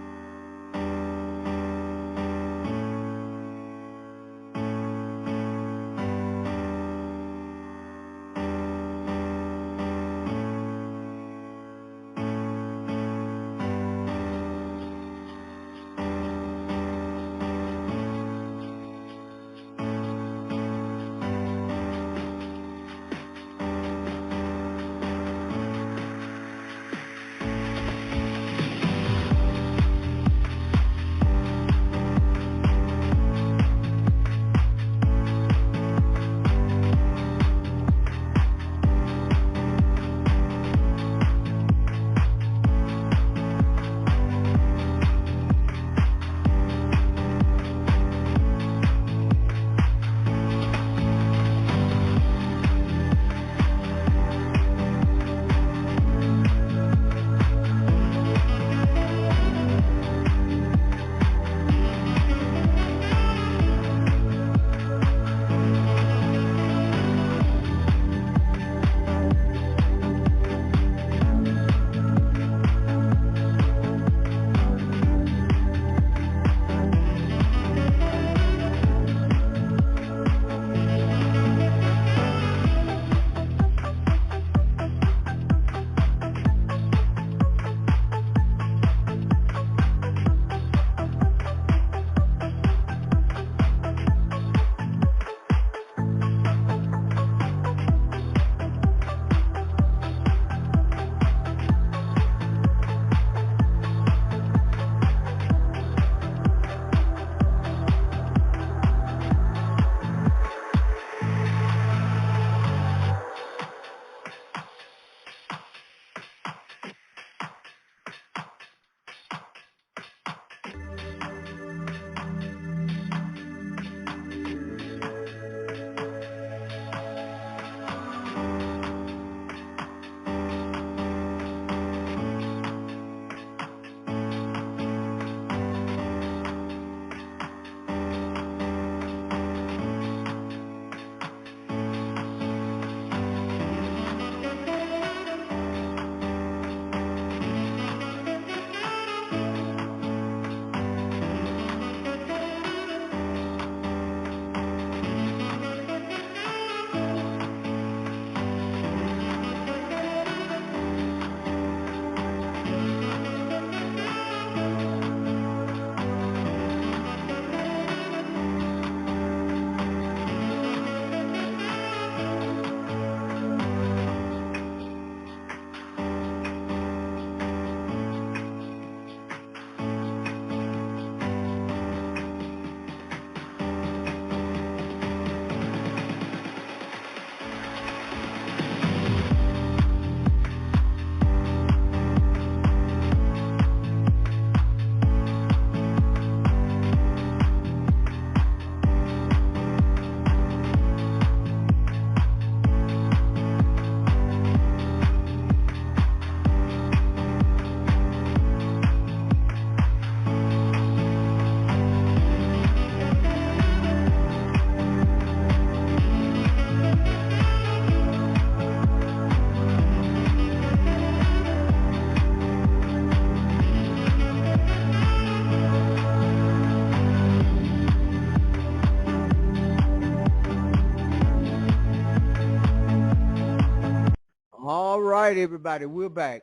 right, everybody, we're back.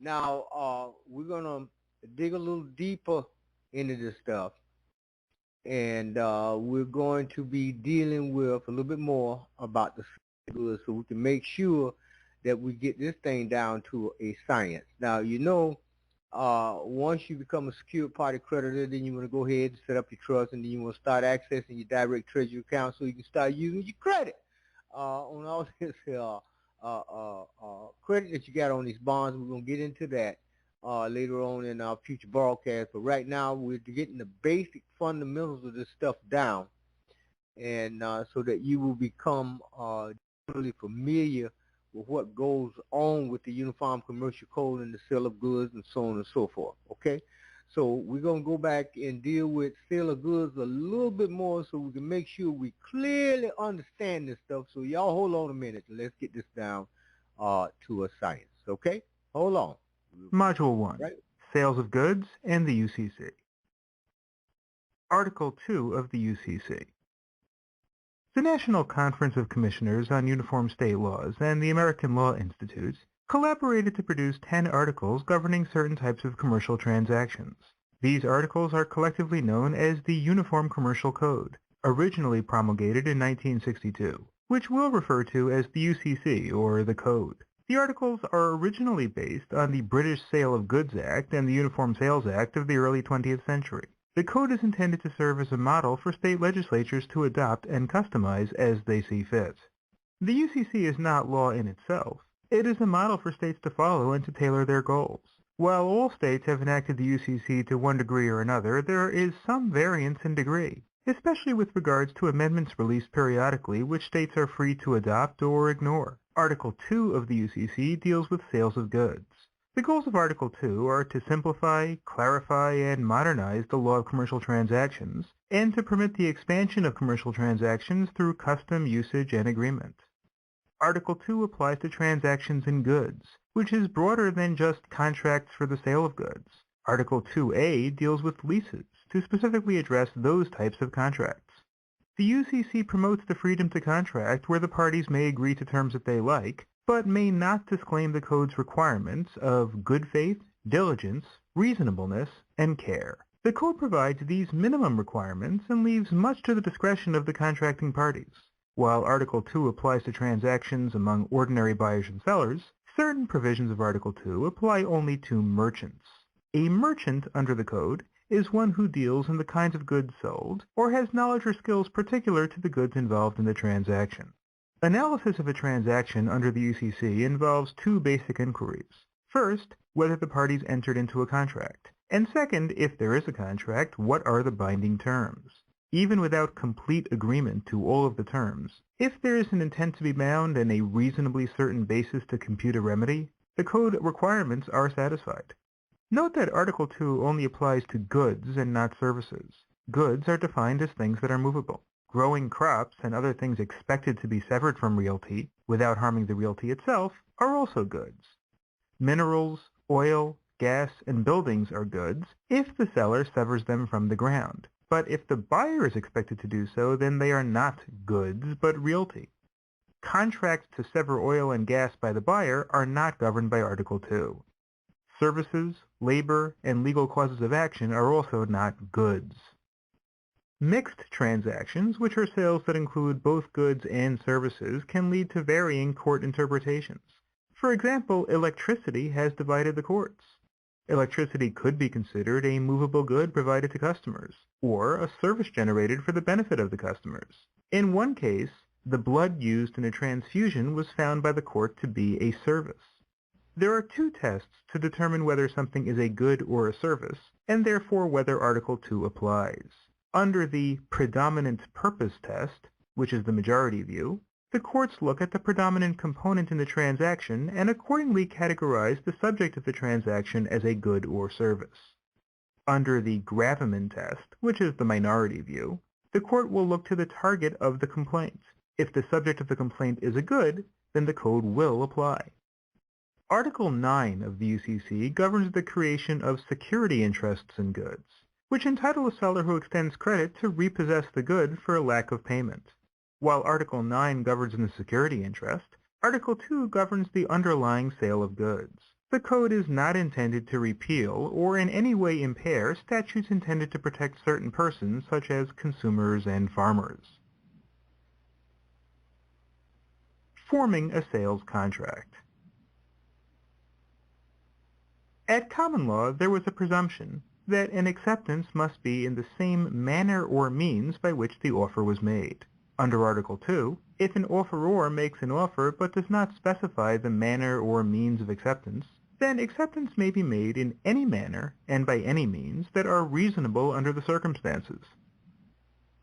Now, we're going to dig a little deeper into this stuff. And we're going to be dealing with a little bit more about the goods so we can make sure that we get this thing down to a science. Now, once you become a secured party creditor, then you want to go ahead and set up your trust, and then you want to start accessing your direct treasury account so you can start using your credit on all this credit that you got on these bonds. We're going to get into that later on in our future broadcast. But right now, we're getting the basic fundamentals of this stuff down, and so that you will become really familiar with what goes on with the Uniform Commercial Code and the sale of goods and so on and so forth, okay? So we're going to go back and deal with sale of goods a little bit more so we can make sure we clearly understand this stuff. So y'all hold on a minute and let's get this down to a science, okay? Hold on. Module 1, right? Sales of Goods and the UCC. Article 2 of the UCC. The National Conference of Commissioners on Uniform State Laws and the American Law Institute collaborated to produce 10 articles governing certain types of commercial transactions. These articles are collectively known as the Uniform Commercial Code, originally promulgated in 1962, which we'll refer to as the UCC, or the Code. The articles are originally based on the British Sale of Goods Act and the Uniform Sales Act of the early 20th century. The Code is intended to serve as a model for state legislatures to adopt and customize as they see fit. The UCC is not law in itself. It is a model for states to follow and to tailor their goals. While all states have enacted the UCC to one degree or another, there is some variance in degree, especially with regards to amendments released periodically which states are free to adopt or ignore. Article 2 of the UCC deals with sales of goods. The goals of Article 2 are to simplify, clarify, and modernize the law of commercial transactions, and to permit the expansion of commercial transactions through custom, usage, and agreement. Article 2 applies to transactions in goods, which is broader than just contracts for the sale of goods. Article 2A deals with leases, to specifically address those types of contracts. The UCC promotes the freedom to contract where the parties may agree to terms that they like, but may not disclaim the Code's requirements of good faith, diligence, reasonableness, and care. The Code provides these minimum requirements and leaves much to the discretion of the contracting parties. While Article 2 applies to transactions among ordinary buyers and sellers, certain provisions of Article 2 apply only to merchants. A merchant under the Code is one who deals in the kinds of goods sold or has knowledge or skills particular to the goods involved in the transaction. Analysis of a transaction under the UCC involves two basic inquiries. First, whether the parties entered into a contract, and second, if there is a contract, what are the binding terms. Even without complete agreement to all of the terms, if there is an intent to be bound and a reasonably certain basis to compute a remedy, the Code requirements are satisfied. Note that Article 2 only applies to goods and not services. Goods are defined as things that are movable. Growing crops and other things expected to be severed from realty without harming the realty itself are also goods. Minerals, oil, gas, and buildings are goods if the seller severs them from the ground. But if the buyer is expected to do so, then they are not goods, but realty. Contracts to sever oil and gas by the buyer are not governed by Article 2. Services, labor, and legal causes of action are also not goods. Mixed transactions, which are sales that include both goods and services, can lead to varying court interpretations. For example, electricity has divided the courts. Electricity could be considered a movable good provided to customers, or a service generated for the benefit of the customers. In one case, the blood used in a transfusion was found by the court to be a service. There are two tests to determine whether something is a good or a service, and therefore whether Article 2 applies. Under the predominant purpose test, which is the majority view, the courts look at the predominant component in the transaction and accordingly categorize the subject of the transaction as a good or service. Under the gravamen test, which is the minority view, the court will look to the target of the complaint. If the subject of the complaint is a good, then the Code will apply. Article 9 of the UCC governs the creation of security interests in goods, which entitle a seller who extends credit to repossess the good for lack of payment. While Article 9 governs the security interest, Article 2 governs the underlying sale of goods. The code is not intended to repeal or in any way impair statutes intended to protect certain persons such as consumers and farmers. Forming a sales contract. At common law, there was a presumption that an acceptance must be in the same manner or means by which the offer was made. Under Article 2, if an offeror makes an offer but does not specify the manner or means of acceptance, then acceptance may be made in any manner and by any means that are reasonable under the circumstances.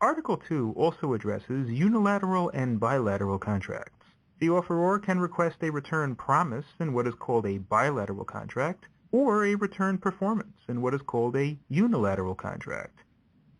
Article 2 also addresses unilateral and bilateral contracts. The offeror can request a return promise in what is called a bilateral contract, or a return performance in what is called a unilateral contract.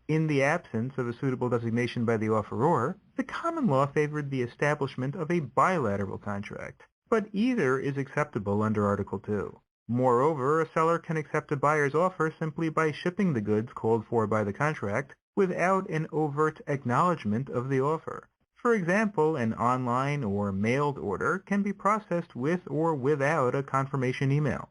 In the absence of a suitable designation by the offeror, the common law favored the establishment of a bilateral contract, but either is acceptable under Article 2. Moreover, a seller can accept a buyer's offer simply by shipping the goods called for by the contract without an overt acknowledgement of the offer. For example, an online or mailed order can be processed with or without a confirmation email.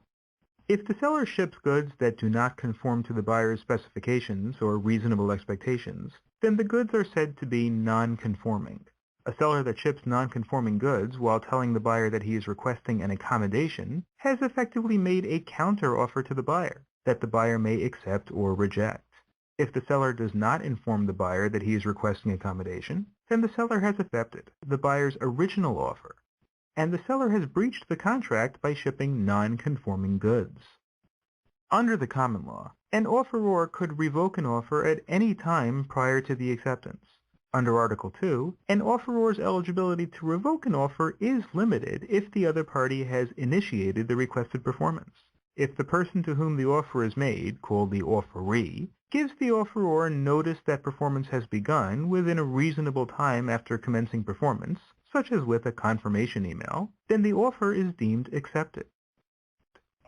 If the seller ships goods that do not conform to the buyer's specifications or reasonable expectations, then the goods are said to be non-conforming. A seller that ships non-conforming goods while telling the buyer that he is requesting an accommodation has effectively made a counter-offer to the buyer that the buyer may accept or reject. If the seller does not inform the buyer that he is requesting accommodation, then the seller has accepted the buyer's original offer, and the seller has breached the contract by shipping non-conforming goods. Under the common law, an offeror could revoke an offer at any time prior to the acceptance. Under Article 2, an offeror's eligibility to revoke an offer is limited if the other party has initiated the requested performance. If the person to whom the offer is made, called the offeree, gives the offeror notice that performance has begun within a reasonable time after commencing performance, such as with a confirmation email, then the offer is deemed accepted.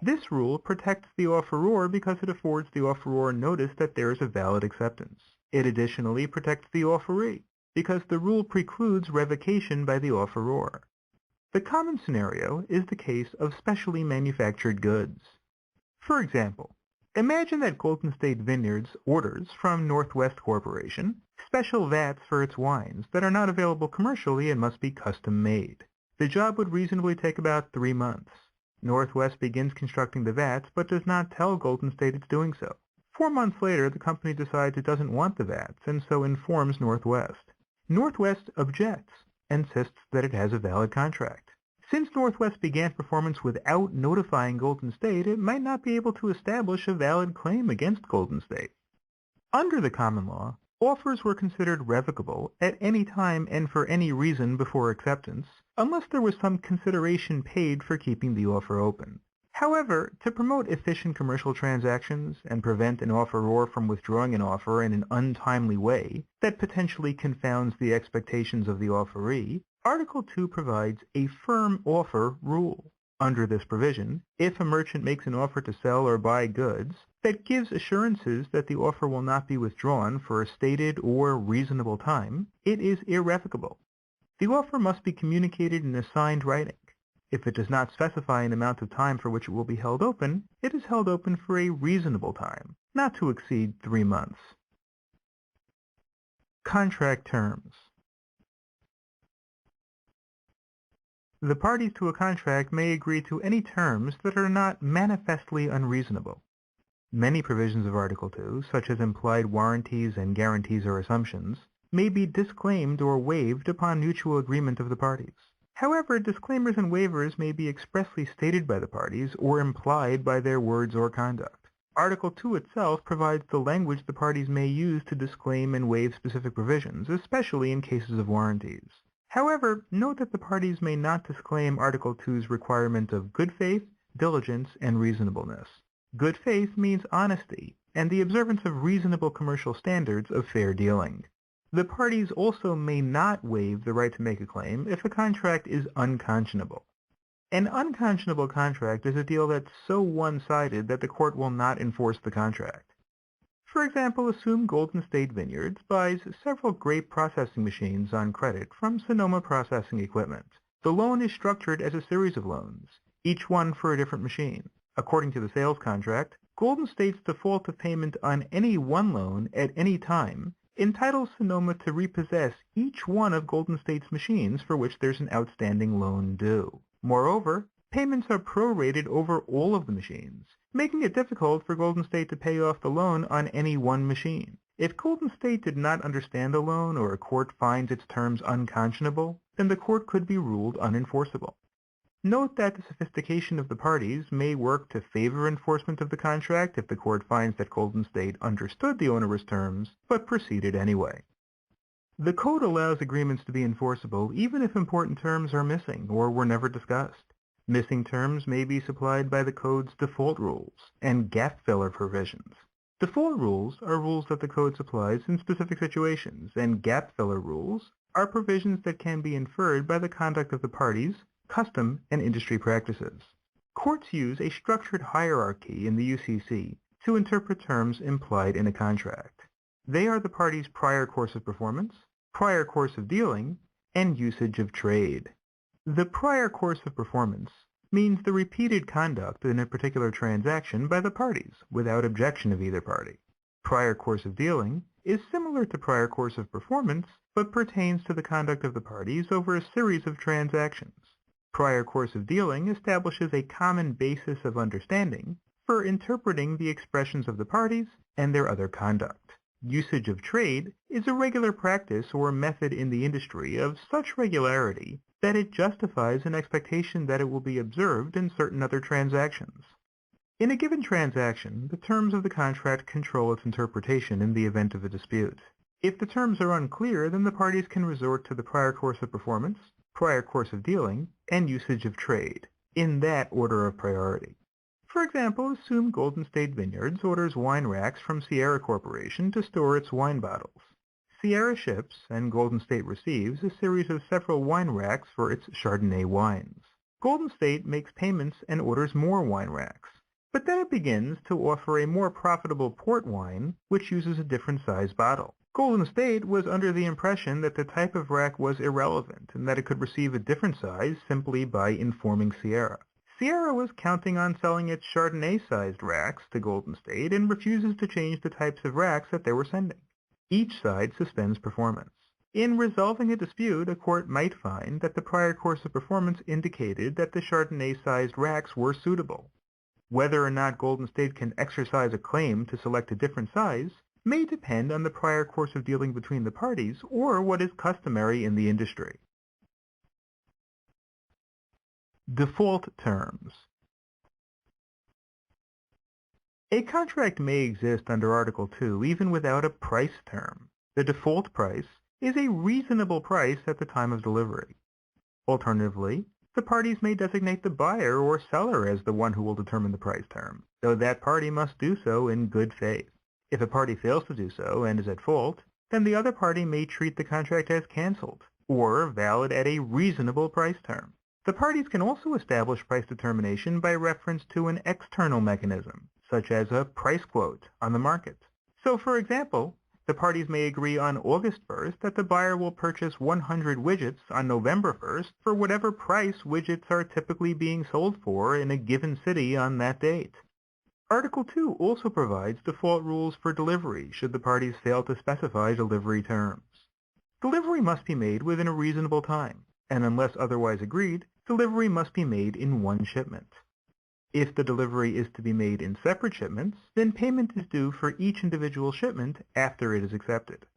This rule protects the offeror because it affords the offeror notice that there is a valid acceptance. It additionally protects the offeree because the rule precludes revocation by the offeror. The common scenario is the case of specially manufactured goods. For example, imagine that Golden State Vineyards orders from Northwest Corporation special vats for its wines that are not available commercially and must be custom made. The job would reasonably take about 3 months. Northwest begins constructing the vats but does not tell Golden State it's doing so. 4 months later, the company decides it doesn't want the vats and so informs Northwest. Northwest objects and insists that it has a valid contract. Since Northwest began performance without notifying Golden State, it might not be able to establish a valid claim against Golden State. Under the common law, offers were considered revocable at any time and for any reason before acceptance, unless there was some consideration paid for keeping the offer open. However, to promote efficient commercial transactions and prevent an offeror from withdrawing an offer in an untimely way that potentially confounds the expectations of the offeree, Article 2 provides a firm offer rule. Under this provision, if a merchant makes an offer to sell or buy goods that gives assurances that the offer will not be withdrawn for a stated or reasonable time, it is irrevocable. The offer must be communicated in a signed writing. If it does not specify an amount of time for which it will be held open, it is held open for a reasonable time, not to exceed 3 months. Contract terms. The parties to a contract may agree to any terms that are not manifestly unreasonable. Many provisions of Article 2, such as implied warranties and guarantees or assumptions, may be disclaimed or waived upon mutual agreement of the parties. However, disclaimers and waivers may be expressly stated by the parties or implied by their words or conduct. Article 2 itself provides the language the parties may use to disclaim and waive specific provisions, especially in cases of warranties. However, note that the parties may not disclaim Article 2's requirement of good faith, diligence, and reasonableness. Good faith means honesty and the observance of reasonable commercial standards of fair dealing. The parties also may not waive the right to make a claim if a contract is unconscionable. An unconscionable contract is a deal that's so one-sided that the court will not enforce the contract. For example, assume Golden State Vineyards buys several grape processing machines on credit from Sonoma Processing Equipment. The loan is structured as a series of loans, each one for a different machine. According to the sales contract, Golden State's default of payment on any one loan at any time entitles Sonoma to repossess each one of Golden State's machines for which there's an outstanding loan due. Moreover, payments are prorated over all of the machines, making it difficult for Golden State to pay off the loan on any one machine. If Golden State did not understand the loan or a court finds its terms unconscionable, then the court could be ruled unenforceable. Note that the sophistication of the parties may work to favor enforcement of the contract if the court finds that Golden State understood the onerous terms, but proceeded anyway. The code allows agreements to be enforceable even if important terms are missing or were never discussed. Missing terms may be supplied by the code's default rules and gap filler provisions. Default rules are rules that the code supplies in specific situations, and gap filler rules are provisions that can be inferred by the conduct of the parties, custom, and industry practices. Courts use a structured hierarchy in the UCC to interpret terms implied in a contract. They are the parties' prior course of performance, prior course of dealing, and usage of trade. The prior course of performance means the repeated conduct in a particular transaction by the parties without objection of either party. Prior course of dealing is similar to prior course of performance, but pertains to the conduct of the parties over a series of transactions. Prior course of dealing establishes a common basis of understanding for interpreting the expressions of the parties and their other conduct. Usage of trade is a regular practice or method in the industry of such regularity that it justifies an expectation that it will be observed in certain other transactions. In a given transaction, the terms of the contract control its interpretation in the event of a dispute. If the terms are unclear, then the parties can resort to the prior course of performance, prior course of dealing, and usage of trade, in that order of priority. For example, assume Golden State Vineyards orders wine racks from Sierra Corporation to store its wine bottles. Sierra ships, and Golden State receives, a series of several wine racks for its Chardonnay wines. Golden State makes payments and orders more wine racks, but then it begins to offer a more profitable port wine, which uses a different size bottle. Golden State was under the impression that the type of rack was irrelevant and that it could receive a different size simply by informing Sierra. Sierra was counting on selling its Chardonnay-sized racks to Golden State and refuses to change the types of racks that they were sending. Each side suspends performance. In resolving a dispute, a court might find that the prior course of performance indicated that the Chardonnay-sized racks were suitable. Whether or not Golden State can exercise a claim to select a different size may depend on the prior course of dealing between the parties or what is customary in the industry. Default terms. A contract may exist under Article 2 even without a price term. The default price is a reasonable price at the time of delivery. Alternatively, the parties may designate the buyer or seller as the one who will determine the price term, though that party must do so in good faith. If a party fails to do so and is at fault, then the other party may treat the contract as canceled, or valid at a reasonable price term. The parties can also establish price determination by reference to an external mechanism, such as a price quote on the market. So, for example, the parties may agree on August 1st that the buyer will purchase 100 widgets on November 1st for whatever price widgets are typically being sold for in a given city on that date. Article 2 also provides default rules for delivery should the parties fail to specify delivery terms. Delivery must be made within a reasonable time, and unless otherwise agreed, delivery must be made in one shipment. If the delivery is to be made in separate shipments, then payment is due for each individual shipment after it is accepted.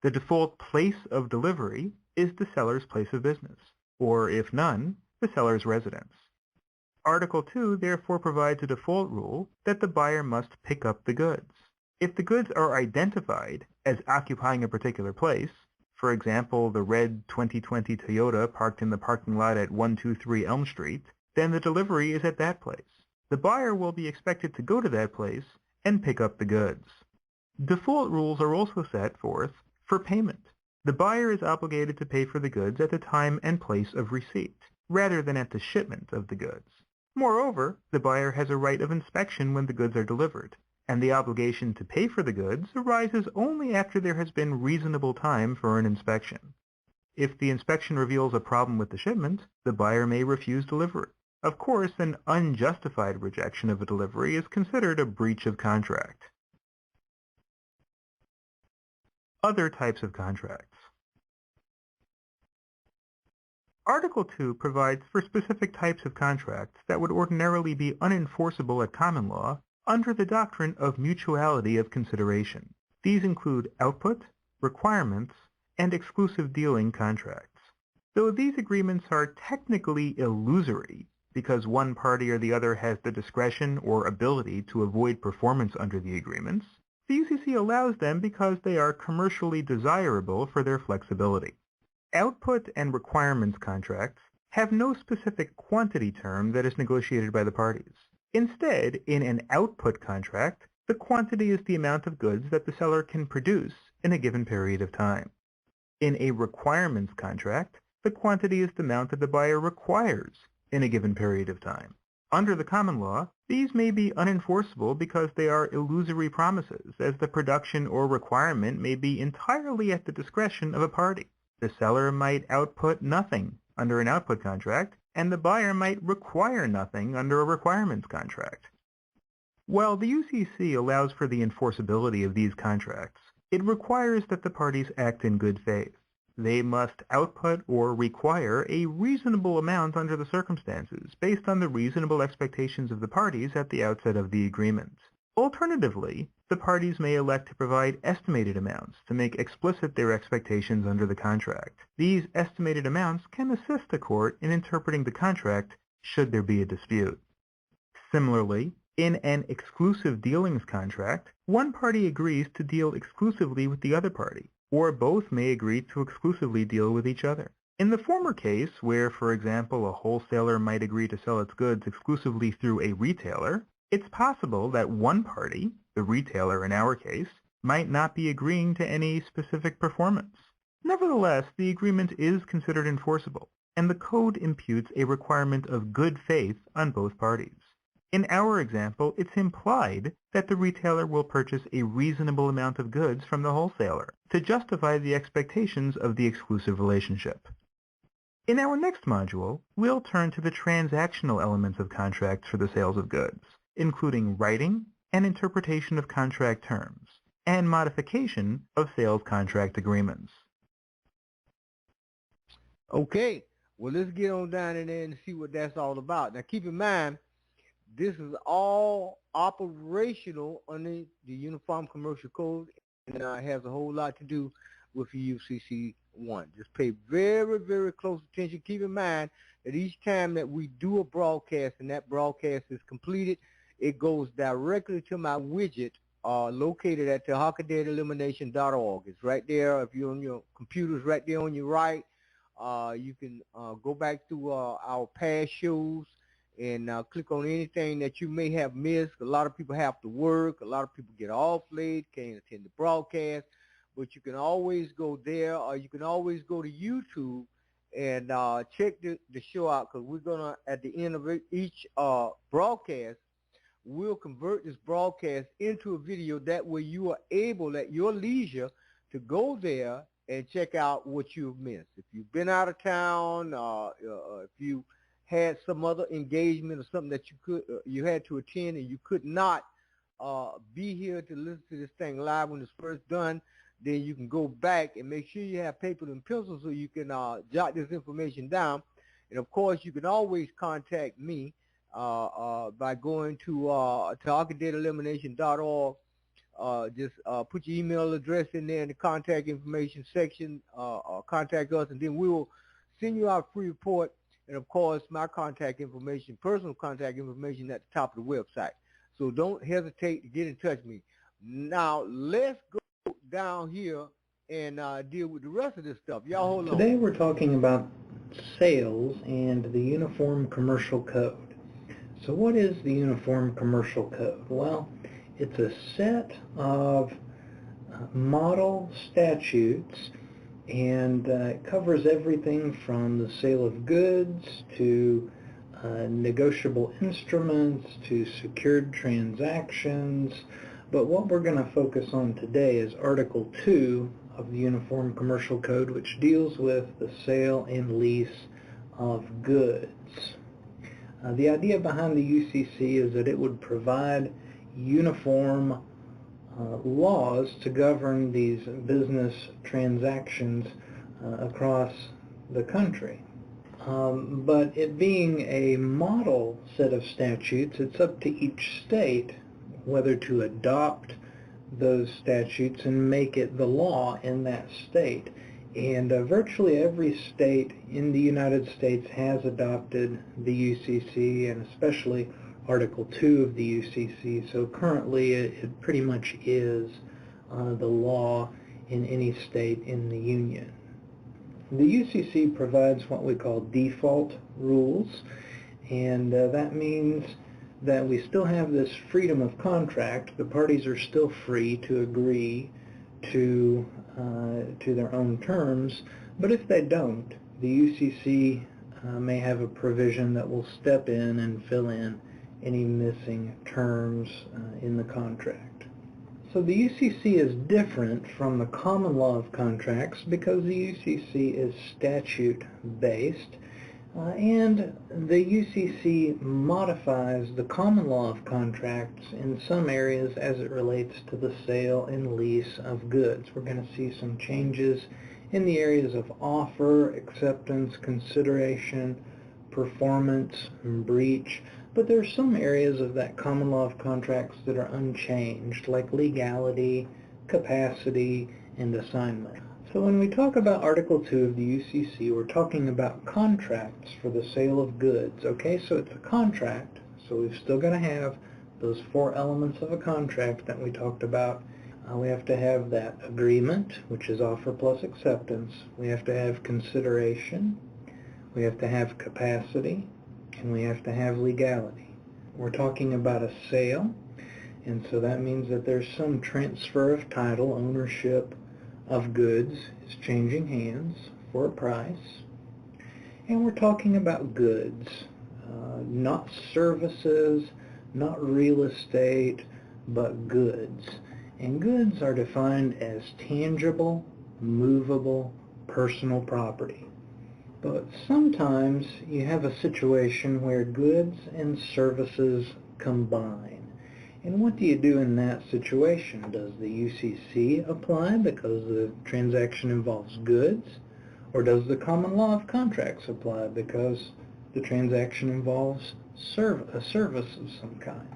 The default place of delivery is the seller's place of business, or if none, the seller's residence. Article 2 therefore provides a default rule that the buyer must pick up the goods. If the goods are identified as occupying a particular place, for example, the red 2020 Toyota parked in the parking lot at 123 Elm Street, then the delivery is at that place. The buyer will be expected to go to that place and pick up the goods. Default rules are also set forth for payment. The buyer is obligated to pay for the goods at the time and place of receipt, rather than at the shipment of the goods. Moreover, the buyer has a right of inspection when the goods are delivered, and the obligation to pay for the goods arises only after there has been reasonable time for an inspection. If the inspection reveals a problem with the shipment, the buyer may refuse delivery. Of course, an unjustified rejection of a delivery is considered a breach of contract. Other types of contracts. Article 2 provides for specific types of contracts that would ordinarily be unenforceable at common law under the doctrine of mutuality of consideration. These include output, requirements, and exclusive dealing contracts. Though these agreements are technically illusory because one party or the other has the discretion or ability to avoid performance under the agreements, the UCC allows them because they are commercially desirable for their flexibility. Output and requirements contracts have no specific quantity term that is negotiated by the parties. Instead, in an output contract, the quantity is the amount of goods that the seller can produce in a given period of time. In a requirements contract, the quantity is the amount that the buyer requires in a given period of time. Under the common law, these may be unenforceable because they are illusory promises, as the production or requirement may be entirely at the discretion of a party. The seller might output nothing under an output contract, and the buyer might require nothing under a requirements contract. While the UCC allows for the enforceability of these contracts, it requires that the parties act in good faith. They must output or require a reasonable amount under the circumstances, based on the reasonable expectations of the parties at the outset of the agreement. Alternatively, the parties may elect to provide estimated amounts to make explicit their expectations under the contract. These estimated amounts can assist the court in interpreting the contract should there be a dispute. Similarly, in an exclusive dealings contract, one party agrees to deal exclusively with the other party, or both may agree to exclusively deal with each other. In the former case, where, for example, a wholesaler might agree to sell its goods exclusively through a retailer, it's possible that one party, the retailer in our case, might not be agreeing to any specific performance. Nevertheless, the agreement is considered enforceable, and the code imputes a requirement of good faith on both parties. In our example, it's implied that the retailer will purchase a reasonable amount of goods from the wholesaler to justify the expectations of the exclusive relationship. In our next module, we'll turn to the transactional elements of contracts for the sales of goods, including writing and interpretation of contract terms, and modification of sales contract agreements. Okay, well, let's get on down in there and see what that's all about. Now, keep in mind, this is all operational under the Uniform Commercial Code, and has a whole lot to do with the UCC-1. Just pay very, very close attention. Keep in mind that each time that we do a broadcast and that broadcast is completed, it goes directly to my widget located at tarhakadataelimination.org. It's right there. If you're on your computers, right there on your right, you can go back to our past shows and click on anything that you may have missed. A lot of people have to work. A lot of people get off late, can't attend the broadcast. But you can always go there, or you can always go to YouTube and check the show out, because we're going to, at the end of each broadcast, we'll convert this broadcast into a video. That way you are able, at your leisure, to go there and check out what you've missed. If you've been out of town, if you had some other engagement or something that you had to attend and you could not be here to listen to this thing live when it's first done, then you can go back and make sure you have paper and pencil so you can jot this information down. And of course, you can always contact me by going to tarhakadataelimination.org. Just put your email address in there in the contact information section, contact us, and then we will send you our free report. And of course, my contact information, personal contact information, at the top of the website. So don't hesitate to get in touch with me. Now, let's go down here and deal with the rest of this stuff. Y'all hold on. Today we're talking about sales and the Uniform Commercial Code. So what is the Uniform Commercial Code? Well, it's a set of model statutes, and it covers everything from the sale of goods to negotiable instruments to secured transactions. But what we're going to focus on today is Article 2 of the Uniform Commercial Code, which deals with the sale and lease of goods. The idea behind the UCC is that it would provide uniform laws to govern these business transactions across the country. But it being a model set of statutes, it's up to each state whether to adopt those statutes and make it the law in that state. And virtually every state in the United States has adopted the UCC, and especially Article 2 of the UCC. So currently it pretty much is the law in any state in the Union. The UCC provides what we call default rules, and that means that we still have this freedom of contract. The parties are still free to agree to their own terms, but if they don't, the UCC may have a provision that will step in and fill in any missing terms in the contract. So the UCC is different from the common law of contracts because the UCC is statute-based, and the UCC modifies the common law of contracts in some areas as it relates to the sale and lease of goods. We're going to see some changes in the areas of offer, acceptance, consideration, performance, and breach. But there are some areas of that common law of contracts that are unchanged, like legality, capacity, and assignment. So when we talk about Article 2 of the UCC, we're talking about contracts for the sale of goods. Okay, so it's a contract, so we've still got to have those four elements of a contract that we talked about. We have to have that agreement, which is offer plus acceptance. We have to have consideration. We have to have capacity. And we have to have legality. We're talking about a sale, and so that means that there's some transfer of title, ownership of goods is changing hands for a price. And we're talking about goods, not services, not real estate, but goods. And goods are defined as tangible, movable, personal property. But sometimes you have a situation where goods and services combine. And what do you do in that situation? Does the UCC apply because the transaction involves goods? Or does the common law of contracts apply because the transaction involves a service of some kind?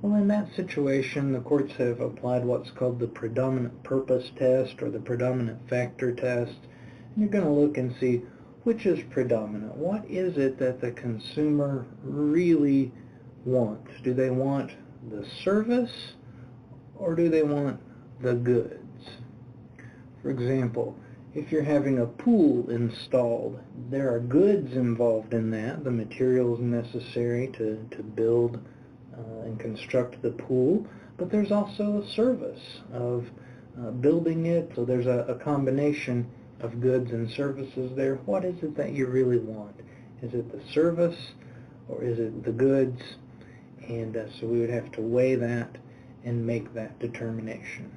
Well, in that situation, the courts have applied what's called the predominant purpose test or the predominant factor test. You're going to look and see which is predominant. What is it that the consumer really wants? Do they want the service or do they want the goods? For example, if you're having a pool installed, there are goods involved in that, the materials necessary to build and construct the pool, but there's also a service of building it, so there's a combination of goods and services there. What is it that you really want? Is it the service or is it the goods? And so we would have to weigh that and make that determination.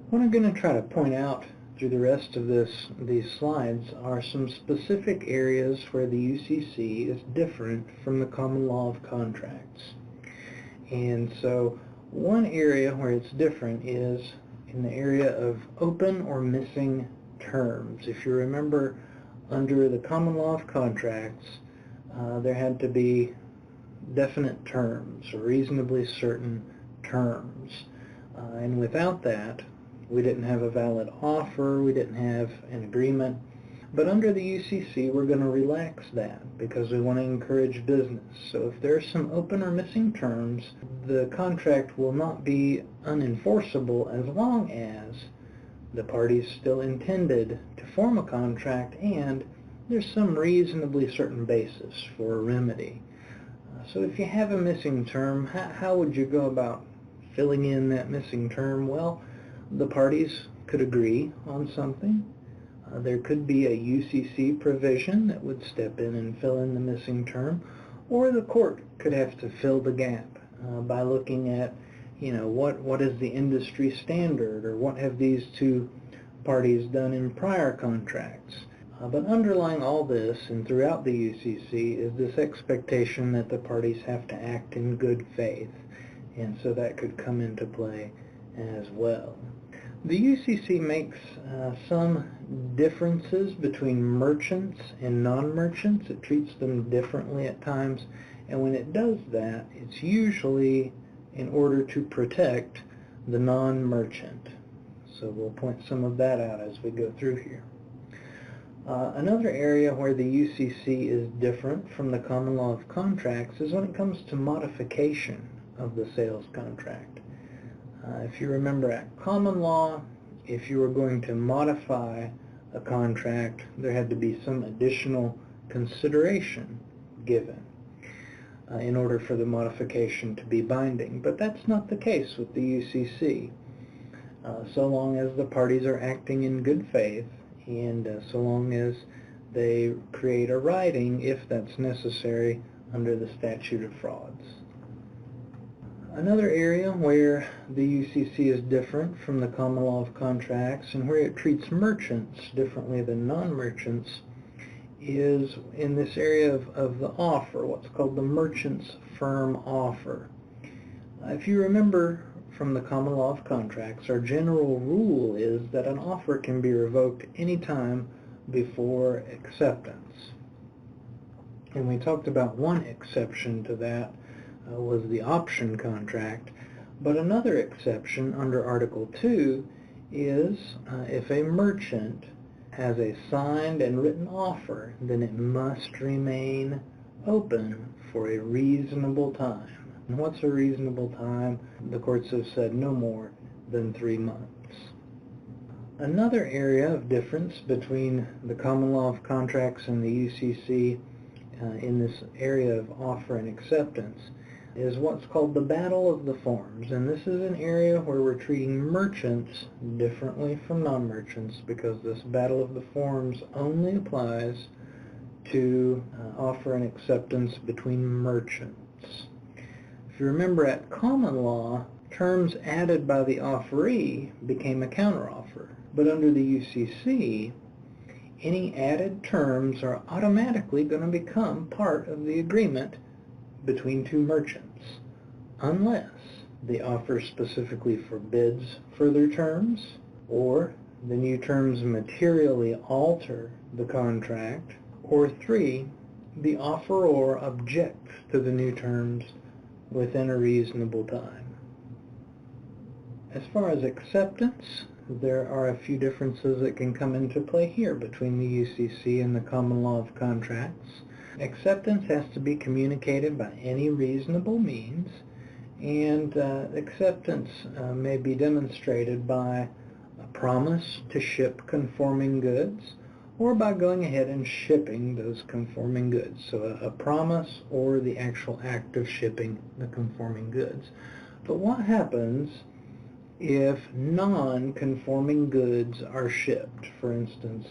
What I'm going to try to point out through the rest of these slides are some specific areas where the UCC is different from the common law of contracts. And so one area where it's different is in the area of open or missing terms. If you remember, under the common law of contracts, there had to be definite terms, or reasonably certain terms. And without that, we didn't have a valid offer, we didn't have an agreement. But under the UCC, we're going to relax that because we want to encourage business. So if there's some open or missing terms, the contract will not be unenforceable as long as the parties still intended to form a contract and there's some reasonably certain basis for a remedy. So if you have a missing term, how would you go about filling in that missing term? Well, the parties could agree on something. There could be a UCC provision that would step in and fill in the missing term, or the court could have to fill the gap by looking at, what is the industry standard, or what have these two parties done in prior contracts. But underlying all this and throughout the UCC is this expectation that the parties have to act in good faith, and so that could come into play as well. The UCC makes some differences between merchants and non-merchants. It treats them differently at times, and when it does that, it's usually in order to protect the non-merchant. So we'll point some of that out as we go through here. Another area where the UCC is different from the common law of contracts is when it comes to modification of the sales contract. If you remember, at common law, if you were going to modify a contract, there had to be some additional consideration given in order for the modification to be binding. But that's not the case with the UCC. So long as the parties are acting in good faith, and so long as they create a writing if that's necessary under the statute of frauds. Another area where the UCC is different from the common law of contracts and where it treats merchants differently than non-merchants is in this area of the offer, what's called the merchant's firm offer. If you remember from the common law of contracts, our general rule is that an offer can be revoked any time before acceptance. And we talked about one exception to that was the option contract, but another exception under Article 2 is if a merchant has a signed and written offer, then it must remain open for a reasonable time. And what's a reasonable time? The courts have said no more than 3 months. Another area of difference between the common law of contracts and the UCC in this area of offer and acceptance is what's called the battle of the forms. And this is an area where we're treating merchants differently from non-merchants because this battle of the forms only applies to offer and acceptance between merchants. If you remember, at common law, terms added by the offeree became a counteroffer. But under the UCC, any added terms are automatically going to become part of the agreement between two merchants, unless the offer specifically forbids further terms, or the new terms materially alter the contract, or 3, the offeror objects to the new terms within a reasonable time. As far as acceptance, there are a few differences that can come into play here between the UCC and the common law of contracts. Acceptance has to be communicated by any reasonable means, and acceptance may be demonstrated by a promise to ship conforming goods or by going ahead and shipping those conforming goods. So a promise or the actual act of shipping the conforming goods. But what happens if non-conforming goods are shipped? For instance,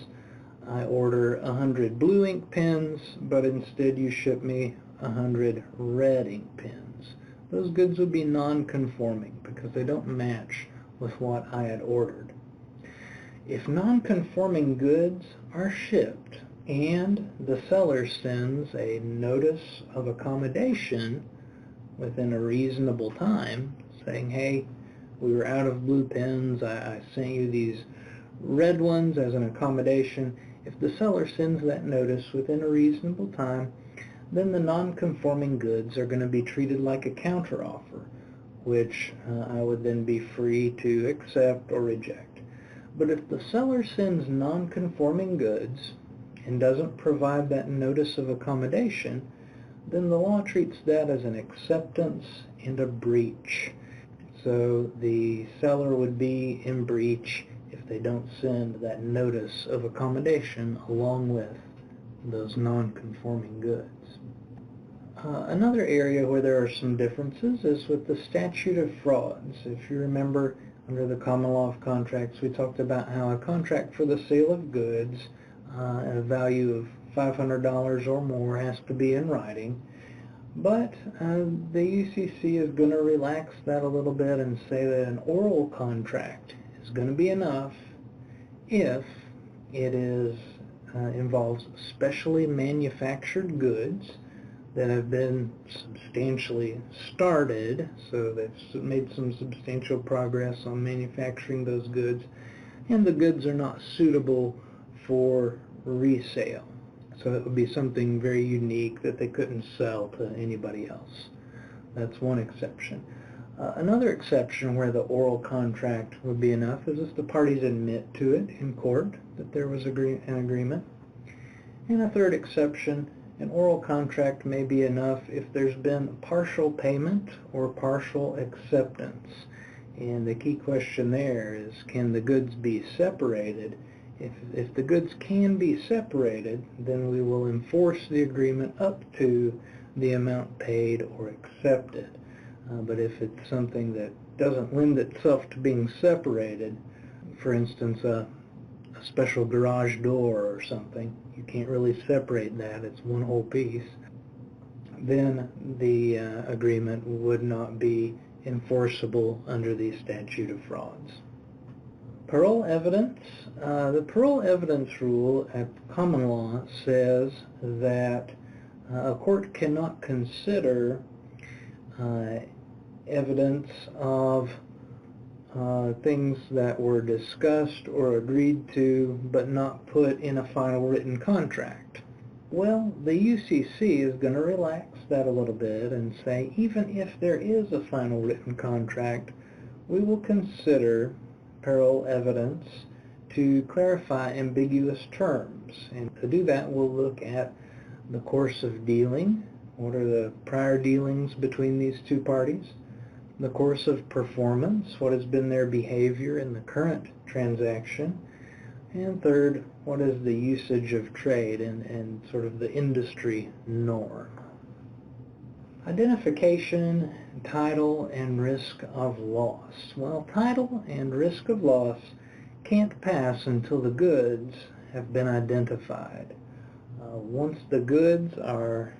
I order 100 blue ink pens, but instead you ship me 100 red ink pens. Those goods would be non-conforming because they don't match with what I had ordered. If non-conforming goods are shipped and the seller sends a notice of accommodation within a reasonable time, saying, hey, we were out of blue pens, I sent you these red ones as an accommodation. If the seller sends that notice within a reasonable time, then the non-conforming goods are going to be treated like a counteroffer, which I would then be free to accept or reject. But if the seller sends non-conforming goods and doesn't provide that notice of accommodation, then the law treats that as an acceptance and a breach. So the seller would be in breach if they don't send that notice of accommodation along with those non-conforming goods. Another area where there are some differences is with the statute of frauds. If you remember, under the common law of contracts, we talked about how a contract for the sale of goods at a value of $500 or more has to be in writing. But the UCC is going to relax that a little bit and say that an oral contract is going to be enough if it involves specially manufactured goods that have been substantially started, so they've made some substantial progress on manufacturing those goods, and the goods are not suitable for resale. So it would be something very unique that they couldn't sell to anybody else. That's one exception. Another exception where the oral contract would be enough is if the parties admit to it in court that there was an agreement. And a third exception, an oral contract may be enough if there's been partial payment or partial acceptance. And the key question there is, can the goods be separated? If the goods can be separated, then we will enforce the agreement up to the amount paid or accepted. But if it's something that doesn't lend itself to being separated, for instance, a special garage door or something, you can't really separate that, it's one whole piece, then the agreement would not be enforceable under the statute of frauds. Parole evidence. The parole evidence rule at common law says that a court cannot consider evidence of things that were discussed or agreed to but not put in a final written contract. Well, the UCC is going to relax that a little bit and say even if there is a final written contract, we will consider parole evidence to clarify ambiguous terms. And to do that, we'll look at the course of dealing. What are the prior dealings between these two parties? The course of performance, what has been their behavior in the current transaction, and third, what is the usage of trade and sort of the industry norm. Identification, title, and risk of loss. Well, title and risk of loss can't pass until the goods have been identified. Once the goods are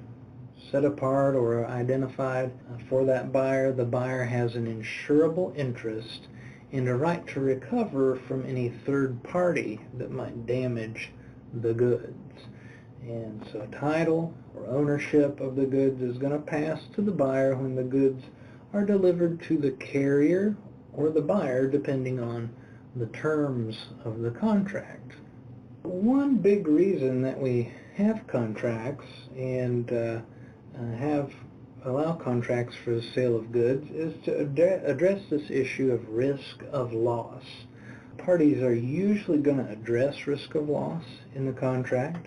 set apart or identified for that buyer, the buyer has an insurable interest and a right to recover from any third party that might damage the goods. And so title or ownership of the goods is going to pass to the buyer when the goods are delivered to the carrier or the buyer, depending on the terms of the contract. One big reason that we have contracts and allow contracts for the sale of goods is to address this issue of risk of loss. Parties are usually going to address risk of loss in the contract,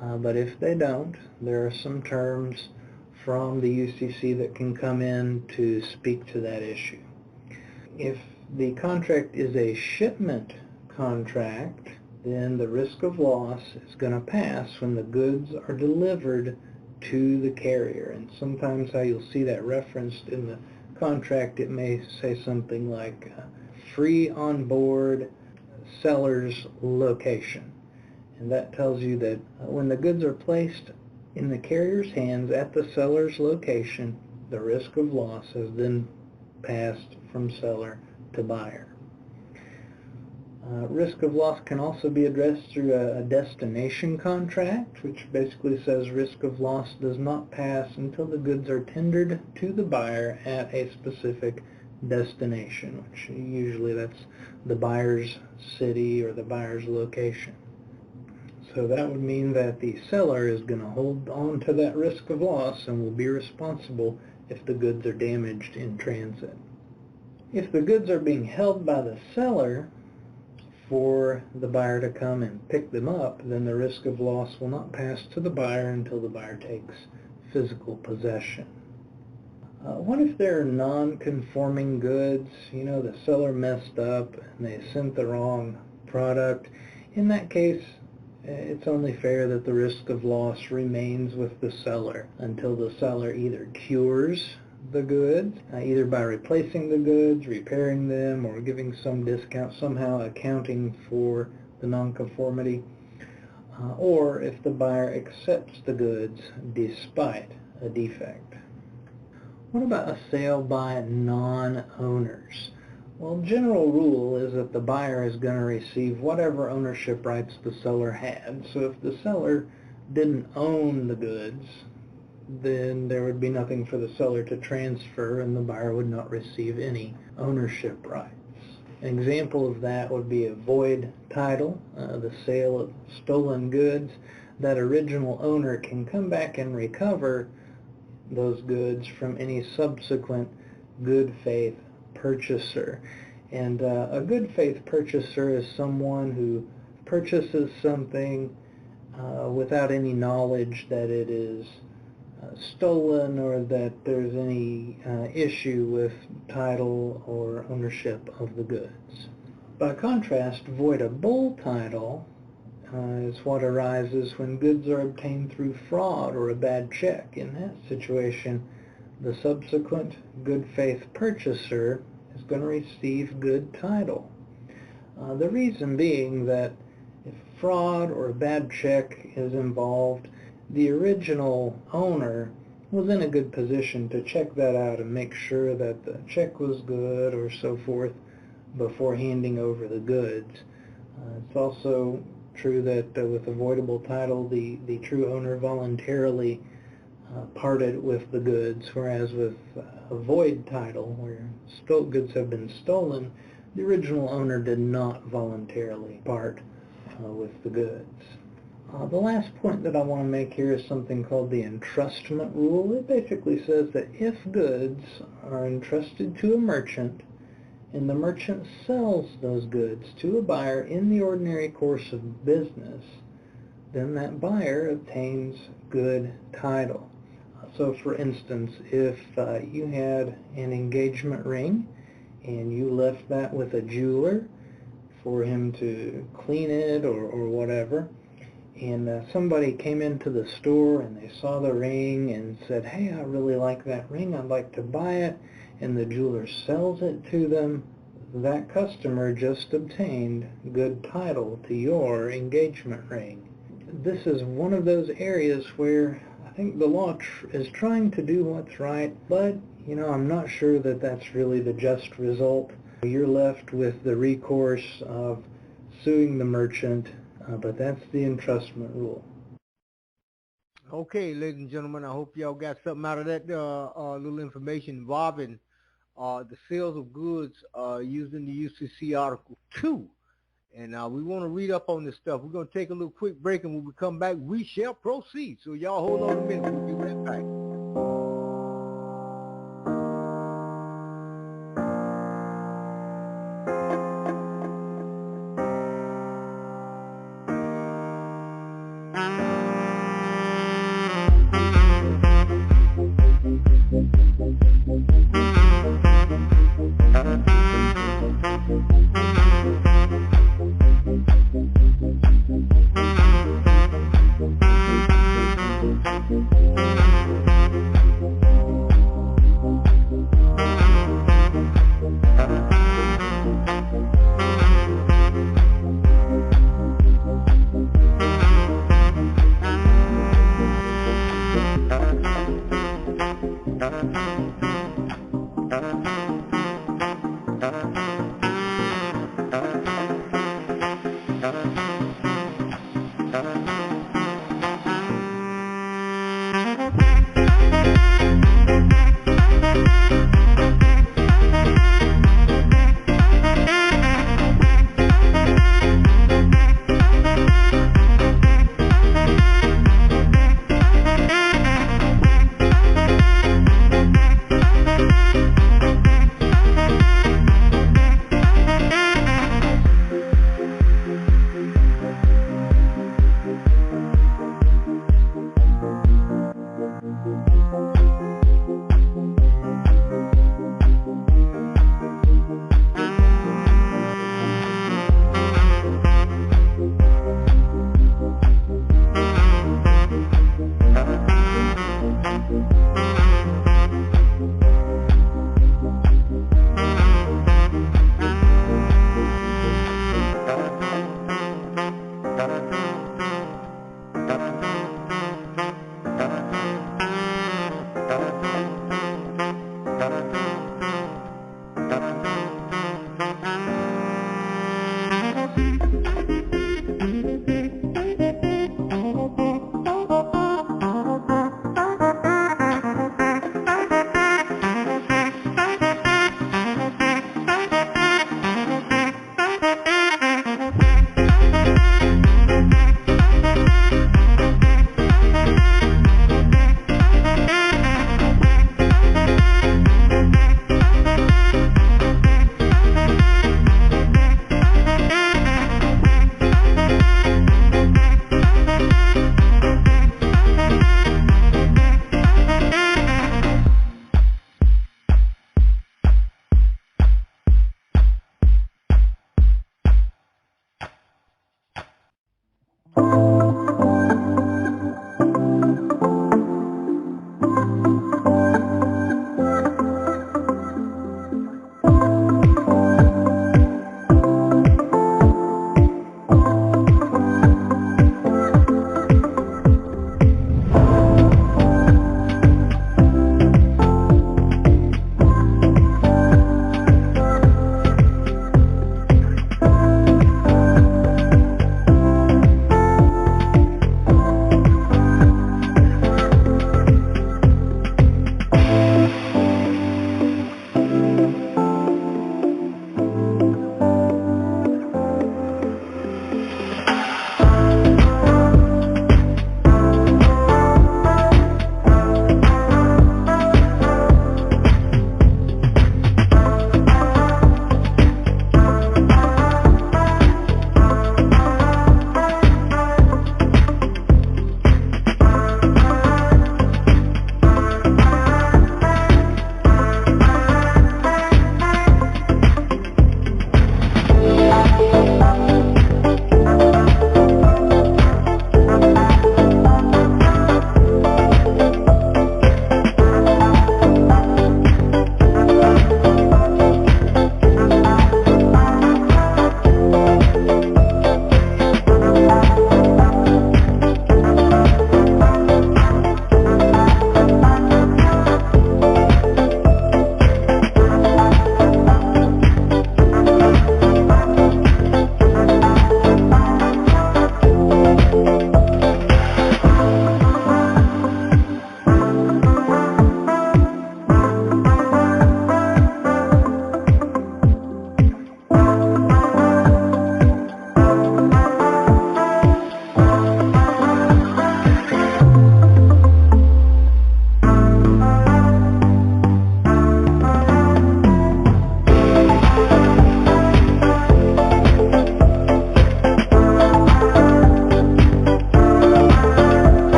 but if they don't, there are some terms from the UCC that can come in to speak to that issue. If the contract is a shipment contract, then the risk of loss is going to pass when the goods are delivered to the carrier. And sometimes how you'll see that referenced in the contract, it may say something like free on board seller's location. And that tells you that when the goods are placed in the carrier's hands at the seller's location, the risk of loss has then passed from seller to buyer. Risk of loss can also be addressed through a destination contract, which basically says risk of loss does not pass until the goods are tendered to the buyer at a specific destination, which usually that's the buyer's city or the buyer's location. So that would mean that the seller is going to hold on to that risk of loss and will be responsible if the goods are damaged in transit. If the goods are being held by the seller for the buyer to come and pick them up, then the risk of loss will not pass to the buyer until the buyer takes physical possession. What if they're non-conforming goods? You know, the seller messed up and they sent the wrong product. In that case, it's only fair that the risk of loss remains with the seller until the seller either cures the goods, either by replacing the goods, repairing them, or giving some discount, somehow accounting for the nonconformity, or if the buyer accepts the goods despite a defect. What about a sale by non-owners? Well, general rule is that the buyer is going to receive whatever ownership rights the seller had. So if the seller didn't own the goods, then there would be nothing for the seller to transfer and the buyer would not receive any ownership rights. An example of that would be a void title, the sale of stolen goods. That original owner can come back and recover those goods from any subsequent good faith purchaser. And a good faith purchaser is someone who purchases something without any knowledge that it is stolen or that there's any issue with title or ownership of the goods. By contrast, voidable title is what arises when goods are obtained through fraud or a bad check. In that situation, the subsequent good faith purchaser is going to receive good title. The reason being that if fraud or a bad check is involved, the original owner was in a good position to check that out and make sure that the check was good or so forth before handing over the goods. It's also true that with avoidable title, the true owner voluntarily parted with the goods, whereas with a void title, where goods have been stolen, the original owner did not voluntarily part with the goods. The last point that I want to make here is something called the entrustment rule. It basically says that if goods are entrusted to a merchant and the merchant sells those goods to a buyer in the ordinary course of business, then that buyer obtains good title. So for instance, if you had an engagement ring and you left that with a jeweler for him to clean it or whatever, and somebody came into the store and they saw the ring and said, hey, I really like that ring, I'd like to buy it, and the jeweler sells it to them, that customer just obtained good title to your engagement ring. This is one of those areas where I think the law is trying to do what's right, but I'm not sure that that's really the just result. You're left with the recourse of suing the merchant, but that's the entrustment rule. Okay, ladies and gentlemen, I hope y'all got something out of that little information involving the sales of goods using the UCC Article 2. And we want to read up on this stuff. We're going to take a little quick break, and when we come back, we shall proceed. So y'all hold on a minute. We'll be right back.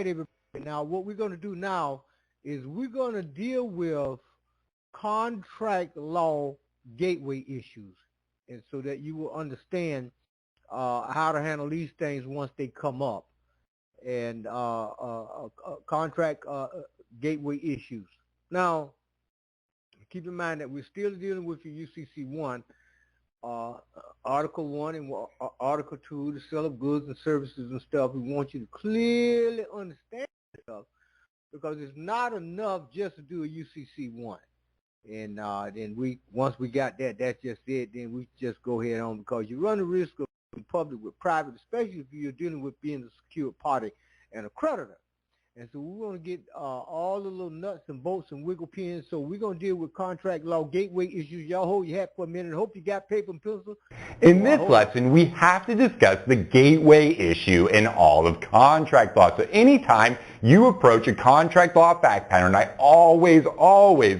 everybody. Now, what we're going to do now is we're going to deal with contract law gateway issues, and so that you will understand how to handle these things once they come up, and contract gateway issues. Now, keep in mind that we're still dealing with your UCC-1, Article 1 and Article 2, the sale of goods and services and stuff. We want you to clearly understand this stuff, because it's not enough just to do a UCC-1. And then once we got that, that's just it. Then we just go ahead on, because you run the risk of public with private, especially if you're dealing with being a secured party and a creditor. And so we want to get all the little nuts and bolts and wiggle pins. So we're going to deal with contract law gateway issues. Y'all hold your hat for a minute. I hope you got paper and pencil. In this lesson, we have to discuss the gateway issue in all of contract law. So anytime you approach a contract law fact pattern, I always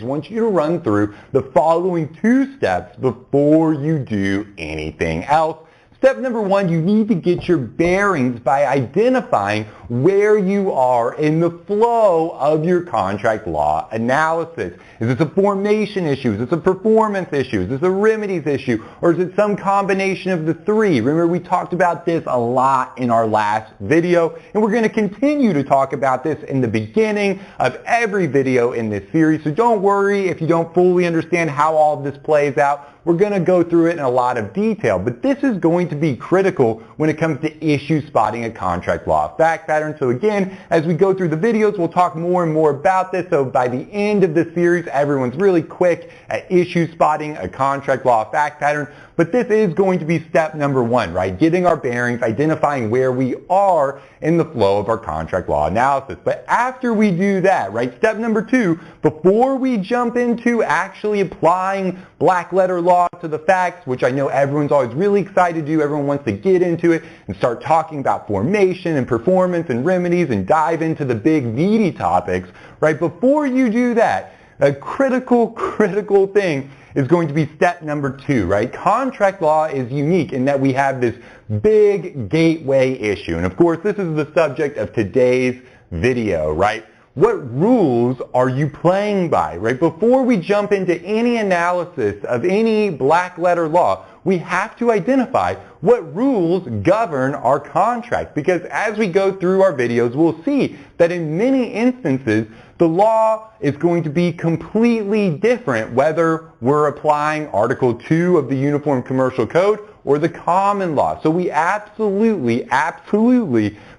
want you to run through the following 2 steps before you do anything else. Step number 1, you need to get your bearings by identifying where you are in the flow of your contract law analysis. Is this a formation issue? Is this a performance issue? Is this a remedies issue? Or is it some combination of the 3? Remember, we talked about this a lot in our last video, and we're going to continue to talk about this in the beginning of every video in this series. So don't worry if you don't fully understand how all of this plays out. We're going to go through it in a lot of detail, but this is going to be critical when it comes to issue spotting a contract law fact pattern. So again, as we go through the videos, we'll talk more and more about this. So by the end of the series, everyone's really quick at issue spotting a contract law fact pattern. But this is going to be step number 1, right? Getting our bearings, identifying where we are in the flow of our contract law analysis. But after we do that, right, step number 2, before we jump into actually applying black letter law to the facts, which I know everyone's always really excited to do, everyone wants to get into it and start talking about formation and performance and remedies and dive into the big meaty topics, right? Before you do that, a critical thing is going to be step number 2, right? Contract law is unique in that we have this big gateway issue. And of course, this is the subject of today's video, right? What rules are you playing by, right? Before we jump into any analysis of any black letter law, we have to identify what rules govern our contract, because as we go through our videos, we'll see that in many instances, the law is going to be completely different whether we're applying Article 2 of the Uniform Commercial Code or the common law. So we absolutely,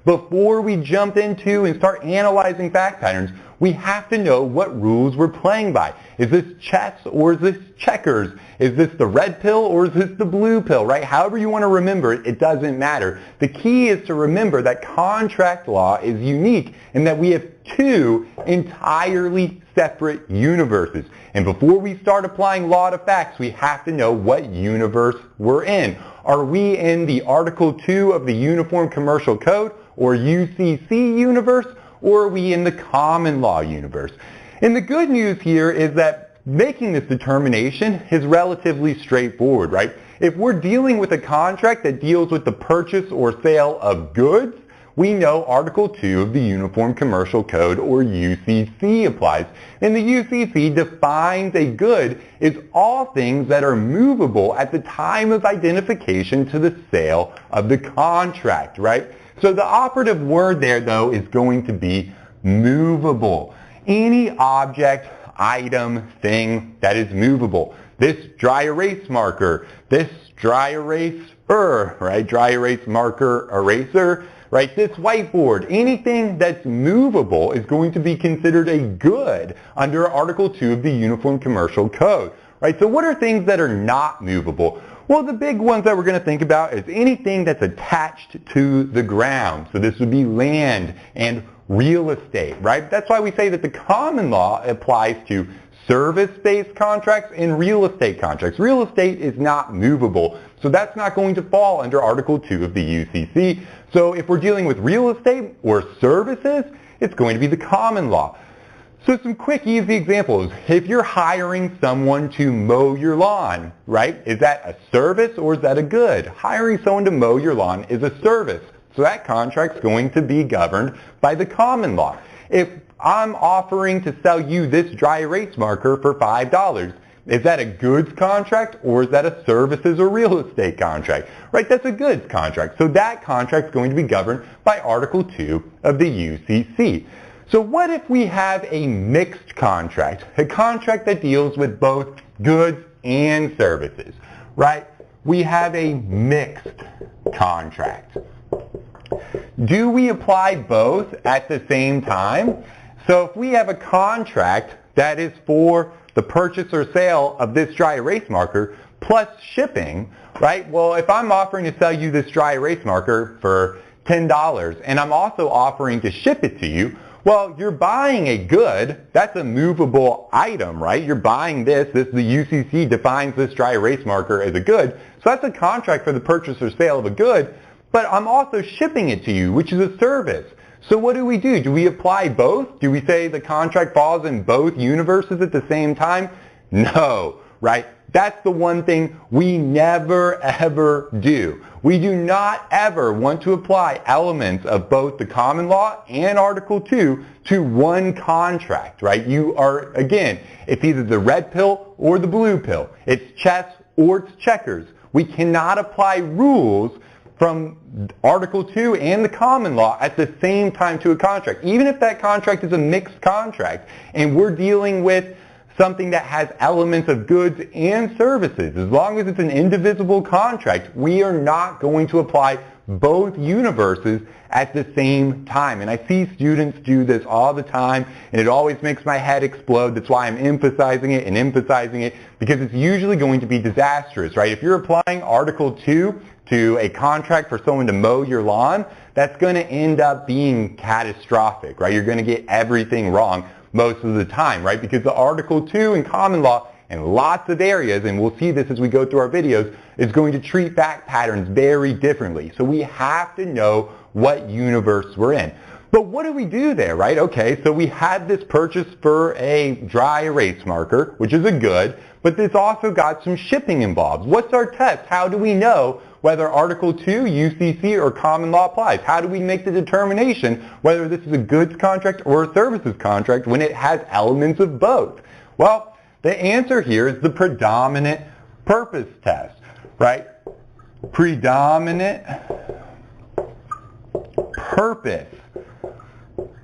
before we jump into and start analyzing fact patterns, we have to know what rules we're playing by. Is this chess or is this checkers? Is this the red pill or is this the blue pill, right? However you want to remember it, it doesn't matter. The key is to remember that contract law is unique in that we have 2 entirely separate universes. And before we start applying law to facts, we have to know what universe we're in. Are we in the Article 2 of the Uniform Commercial Code or UCC universe, or are we in the common law universe? And the good news here is that making this determination is relatively straightforward, right? If we're dealing with a contract that deals with the purchase or sale of goods, we know Article 2 of the Uniform Commercial Code, or UCC, applies. And the UCC defines a good as all things that are movable at the time of identification to the sale of the contract, right? So the operative word there, though, is going to be movable. Any object, item, thing that is movable. This dry erase marker, this dry eraser, right? Dry erase marker, eraser, right? This whiteboard, anything that's movable is going to be considered a good under Article 2 of the Uniform Commercial Code, right? So what are things that are not movable? Well, the big ones that we're going to think about is anything that's attached to the ground. So this would be land and real estate, right? That's why we say that the common law applies to service-based contracts and real estate contracts. Real estate is not movable, so that's not going to fall under Article 2 of the UCC. So if we're dealing with real estate or services, it's going to be the common law. So some quick, easy examples. If you're hiring someone to mow your lawn, right? Is that a service or is that a good? Hiring someone to mow your lawn is a service. So that contract's going to be governed by the common law. If I'm offering to sell you this dry erase marker for $5, is that a goods contract or is that a services or real estate contract? Right, that's a goods contract. So that contract's going to be governed by Article 2 of the UCC. So what if we have a mixed contract, a contract that deals with both goods and services, right? We have a mixed contract. Do we apply both at the same time? So if we have a contract that is for the purchase or sale of this dry erase marker plus shipping, right? Well, if I'm offering to sell you this dry erase marker for $10 and I'm also offering to ship it to you, well, you're buying a good, that's a movable item, right? You're buying this, the UCC defines this dry erase marker as a good, so that's a contract for the purchase or sale of a good, but I'm also shipping it to you, which is a service. So what do? Do we apply both? Do we say the contract falls in both universes at the same time? No, right? That's the one thing we never ever do. We do not ever want to apply elements of both the common law and Article 2 to one contract, right? You are, again, it's either the red pill or the blue pill. It's chess or it's checkers. We cannot apply rules from Article 2 and the common law at the same time to a contract. Even if that contract is a mixed contract and we're dealing with something that has elements of goods and services, as long as it's an indivisible contract, we are not going to apply both universes at the same time. And I see students do this all the time, and it always makes my head explode. That's why I'm emphasizing it, because it's usually going to be disastrous, right? If you're applying Article 2 to a contract for someone to mow your lawn, that's going to end up being catastrophic, right? You're going to get everything wrong most of the time, right? Because the Article 2 in common law in lots of areas, and we'll see this as we go through our videos, is going to treat fact patterns very differently. So we have to know what universe we're in. But what do we do there, right? Okay, so we had this purchase for a dry erase marker, which is a good, but this also got some shipping involved. What's our test? How do we know whether Article 2, UCC, or common law applies? How do we make the determination whether this is a goods contract or a services contract when it has elements of both? Well, the answer here is the predominant purpose test, right? Predominant purpose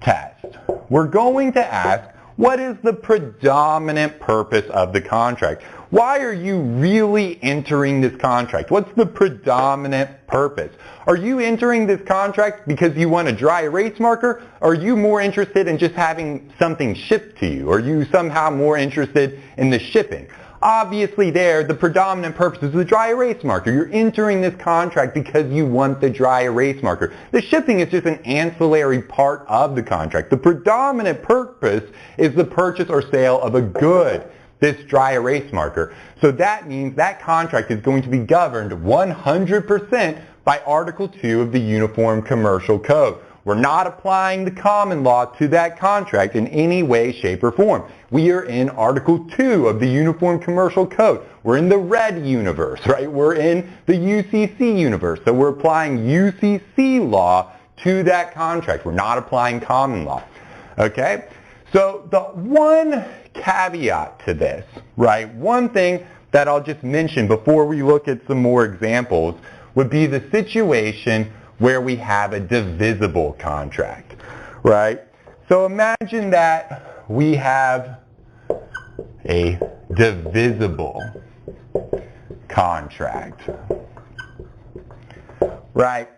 test. We're going to ask, what is the predominant purpose of the contract? Why are you really entering this contract? What's the predominant purpose? Are you entering this contract because you want a dry erase marker? Or are you more interested in just having something shipped to you? Are you somehow more interested in the shipping? Obviously there, the predominant purpose is the dry erase marker. You're entering this contract because you want the dry erase marker. The shipping is just an ancillary part of the contract. The predominant purpose is the purchase or sale of a good, this dry erase marker. So that means that contract is going to be governed 100% by Article 2 of the Uniform Commercial Code. We're not applying the common law to that contract in any way, shape, or form. We are in Article 2 of the Uniform Commercial Code. We're in the red universe, right? We're in the UCC universe. So we're applying UCC law to that contract. We're not applying common law. Okay? So the one caveat to this, right? One thing that I'll just mention before we look at some more examples would be the situation where we have a divisible contract, right? So imagine that we have a divisible contract, right?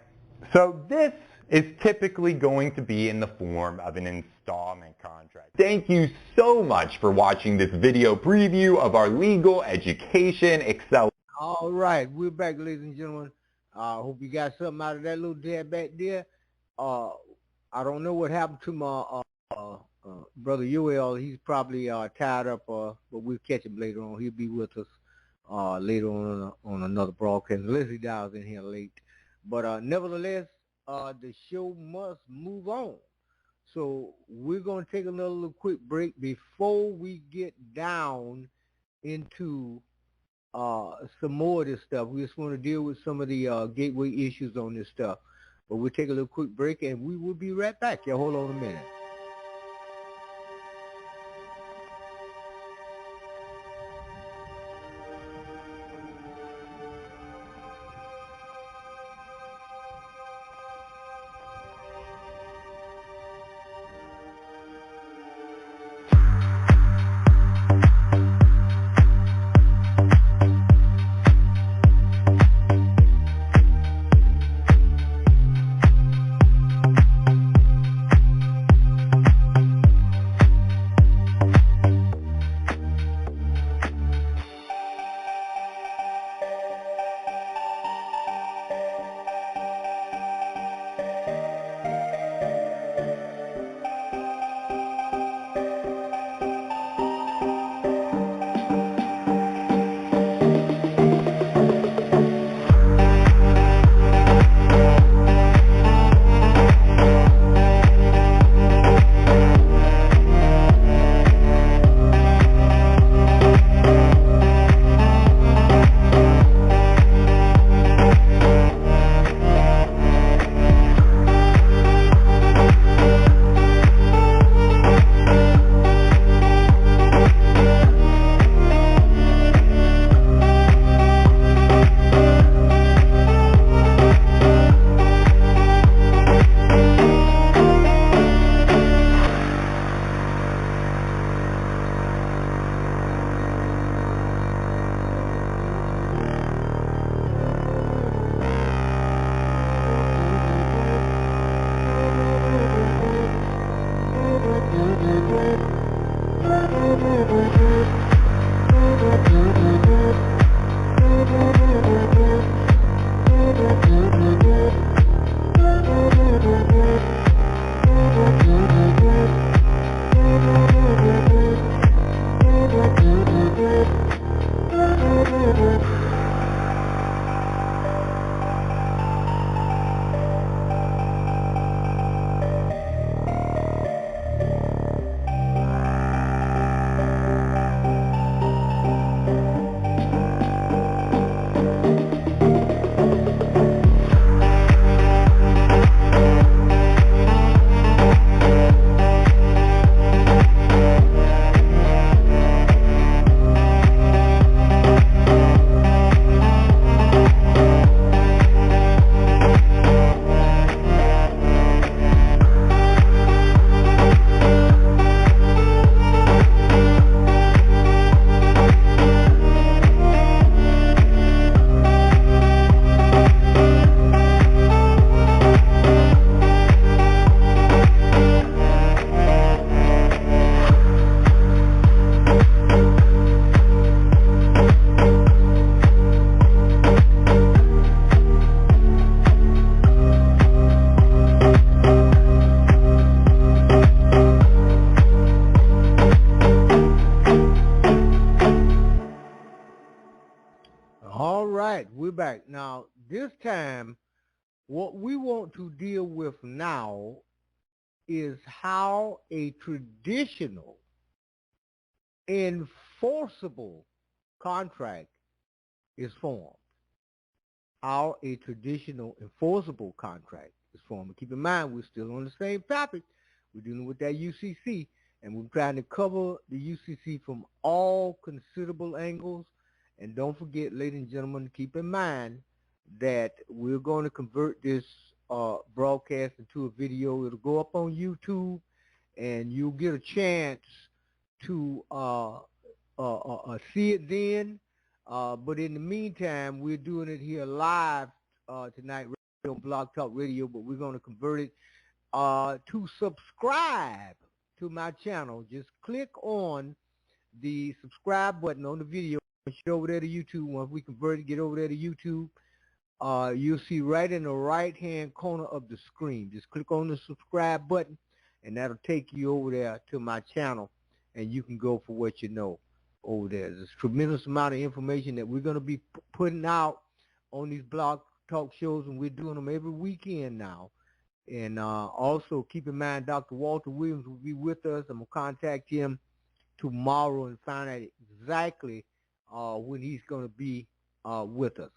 So this is typically going to be in the form of an installment contract. Thank you so much for watching this video preview of our legal education Excel. All right, we're back, ladies and gentlemen. I hope you got something out of that little dad back there. I don't know what happened to my brother UL. He's probably tied up, but we'll catch him later on. He'll be with us later on another broadcast, unless he dials in here late. But nevertheless, the show must move on. So we're going to take another little quick break before we get down into some more of this stuff. We just want to deal with some of the gateway issues on this stuff. But we'll take a little quick break, and we will be right back. Yeah, hold on a minute. All right, we're back. Now, this time, what we want to deal with now is how a traditional enforceable contract is formed. How a traditional enforceable contract is formed. And keep in mind, we're still on the same topic. We're dealing with that UCC, and we're trying to cover the UCC from all considerable angles. And don't forget, ladies and gentlemen, keep in mind that we're going to convert this broadcast into a video. It'll go up on YouTube, and you'll get a chance to see it then. But in the meantime, we're doing it here live tonight on Blog Talk Radio, but we're going to convert it to subscribe to my channel. Just click on the subscribe button on the video. Get over there to YouTube. Once we convert it, get over there to YouTube. You'll see right in the right-hand corner of the screen. Just click on the subscribe button, and that'll take you over there to my channel, and you can go for what you know over there. There's a tremendous amount of information that we're going to be putting out on these blog talk shows, and we're doing them every weekend now. And also keep in mind, Dr. Walter Williams will be with us. I'm going to contact him tomorrow and find out exactly when he's going to be with us.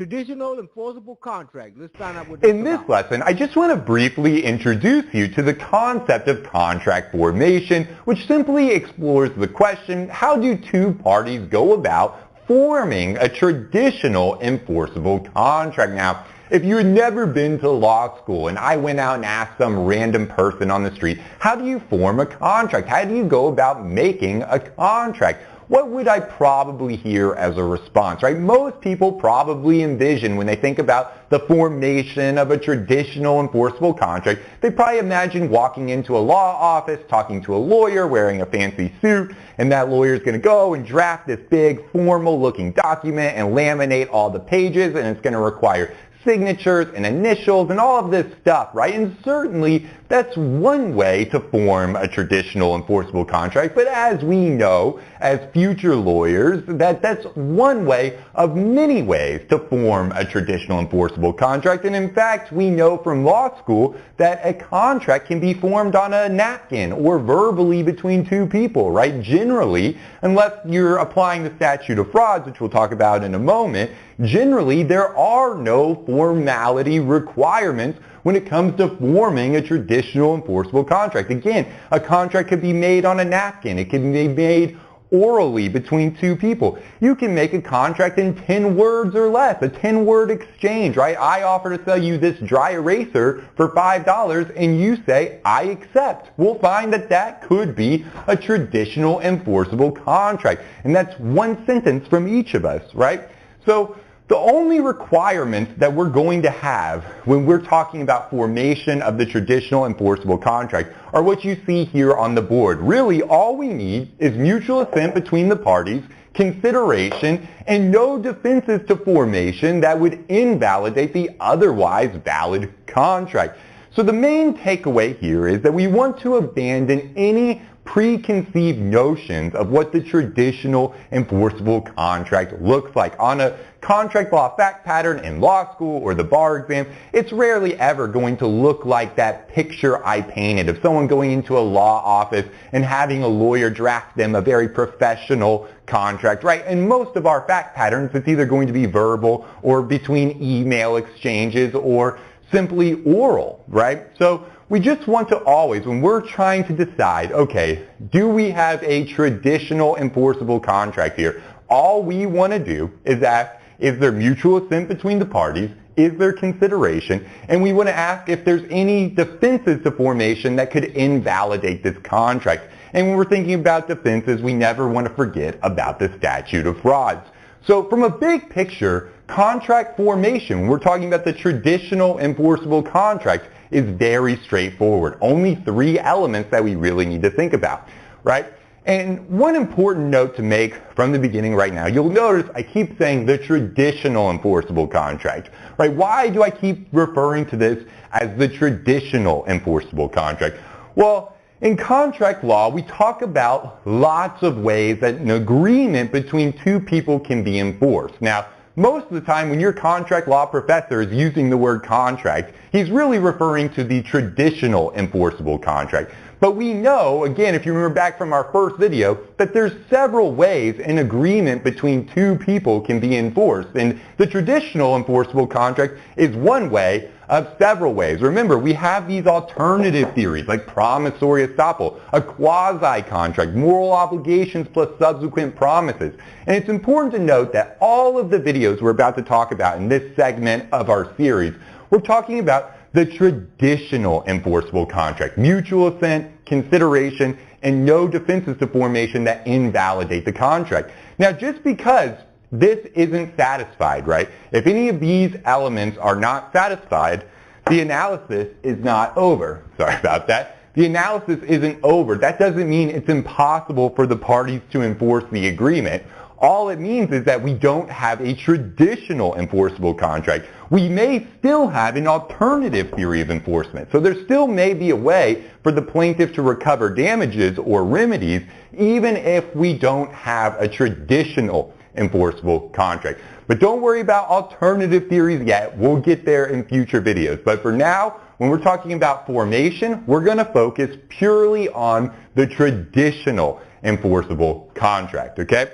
traditional enforceable contract. Let's find out what this In is this about. lesson, I just want to briefly introduce you to the concept of contract formation, which simply explores the question, how do two parties go about forming a traditional enforceable contract? Now, if you had never been to law school and I went out and asked some random person on the street, how do you form a contract? How do you go about making a contract? What would I probably hear as a response, right? Most people probably envision when they think about the formation of a traditional enforceable contract, they probably imagine walking into a law office, talking to a lawyer, wearing a fancy suit, and that lawyer is going to go and draft this big formal looking document and laminate all the pages, and it's going to require signatures and initials and all of this stuff, right? And certainly that's one way to form a traditional enforceable contract, but as we know as future lawyers, that's one way of many ways to form a traditional enforceable contract. And in fact, we know from law school that a contract can be formed on a napkin or verbally between two people, right? Generally, unless you're applying the statute of frauds, which we'll talk about in a moment, generally there are no formality requirements when it comes to forming a traditional enforceable contract. Again, a contract could be made on a napkin. It can be made orally between two people. You can make a contract in 10 words or less, a 10-word exchange, right? I offer to sell you this dry eraser for $5 and you say, I accept. We'll find that that could be a traditional enforceable contract. And that's one sentence from each of us, right? So the only requirements that we're going to have when we're talking about formation of the traditional enforceable contract are what you see here on the board. Really, all we need is mutual assent between the parties, consideration, and no defenses to formation that would invalidate the otherwise valid contract. So the main takeaway here is that we want to abandon any preconceived notions of what the traditional enforceable contract looks like. On a contract law fact pattern in law school or the bar exam, it's rarely ever going to look like that picture I painted of someone going into a law office and having a lawyer draft them a very professional contract, right? In most of our fact patterns, it's either going to be verbal or between email exchanges or simply oral, right? So we just want to always, when we're trying to decide, okay, do we have a traditional enforceable contract here? All we want to do is ask, is there mutual assent between the parties? Is there consideration? And we want to ask if there's any defenses to formation that could invalidate this contract. And when we're thinking about defenses, we never want to forget about the statute of frauds. So from a big picture, contract formation, when we're talking about the traditional enforceable contract, is very straightforward. Only 3 elements that we really need to think about, right? And one important note to make from the beginning right now, you'll notice I keep saying the traditional enforceable contract, right? Why do I keep referring to this as the traditional enforceable contract? Well, in contract law, we talk about lots of ways that an agreement between two people can be enforced. Now, most of the time when your contract law professor is using the word contract, he's really referring to the traditional enforceable contract. But we know, again, if you remember back from our first video, that there's several ways an agreement between two people can be enforced. And the traditional enforceable contract is one way of several ways. Remember, we have these alternative theories like promissory estoppel, a quasi-contract, moral obligations plus subsequent promises. And it's important to note that all of the videos we're about to talk about in this segment of our series, we're talking about the traditional enforceable contract, mutual assent, consideration, and no defenses to formation that invalidate the contract. Now, just because this isn't satisfied, right? If any of these elements are not satisfied, the analysis is not over. Sorry about that. The analysis isn't over. That doesn't mean it's impossible for the parties to enforce the agreement. All it means is that we don't have a traditional enforceable contract. We may still have an alternative theory of enforcement. So there still may be a way for the plaintiff to recover damages or remedies even if we don't have a traditional enforceable contract. But don't worry about alternative theories yet. We'll get there in future videos. But for now, when we're talking about formation, we're going to focus purely on the traditional enforceable contract, okay?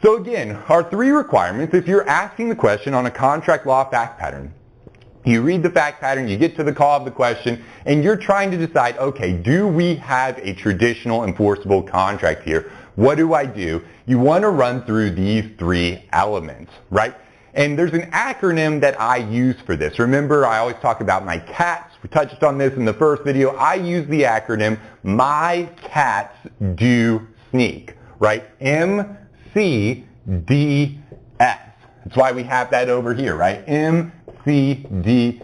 So again, our three requirements, if you're asking the question on a contract law fact pattern, you read the fact pattern, you get to the call of the question, and you're trying to decide, okay, do we have a traditional enforceable contract here? What do I do? You want to run through these three elements, right? And there's an acronym that I use for this. Remember, I always talk about my cats. We touched on this in the first video. I use the acronym My Cats Do Sneak, right? MCDS. That's why we have that over here, right? MCDS.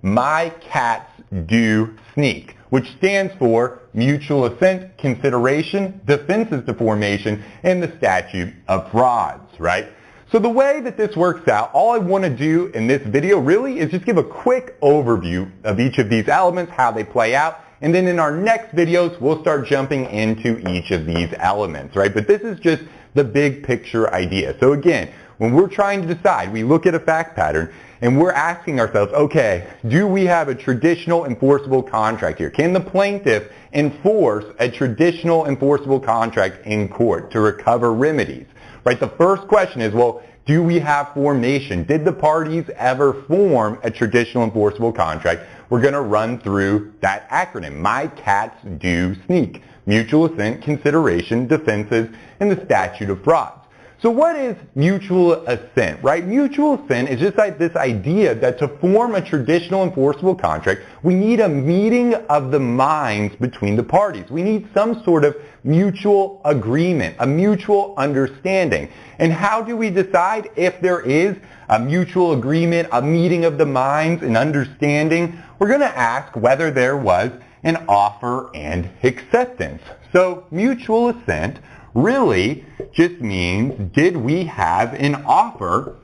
My Cats Do Sneak, which stands for Mutual Assent, Consideration, Defenses to Formation, and the Statute of Frauds, right? So the way that this works out, all I want to do in this video really is just give a quick overview of each of these elements, how they play out, and then in our next videos, we'll start jumping into each of these elements, right? But this is just the big picture idea. So again, when we're trying to decide, we look at a fact pattern and we're asking ourselves, okay, do we have a traditional enforceable contract here? Can the plaintiff enforce a traditional enforceable contract in court to recover remedies? Right? The first question is, well, do we have formation? Did the parties ever form a traditional enforceable contract? We're going to run through that acronym. My Cats Do Sneak. Mutual Assent, Consideration, Defenses, and the Statute of Frauds. So what is mutual assent, right? Mutual assent is just like this idea that to form a traditional enforceable contract, we need a meeting of the minds between the parties. We need some sort of mutual agreement, a mutual understanding. And how do we decide if there is a mutual agreement, a meeting of the minds, an understanding? We're going to ask whether there was an offer and acceptance. So mutual assent really just means, did we have an offer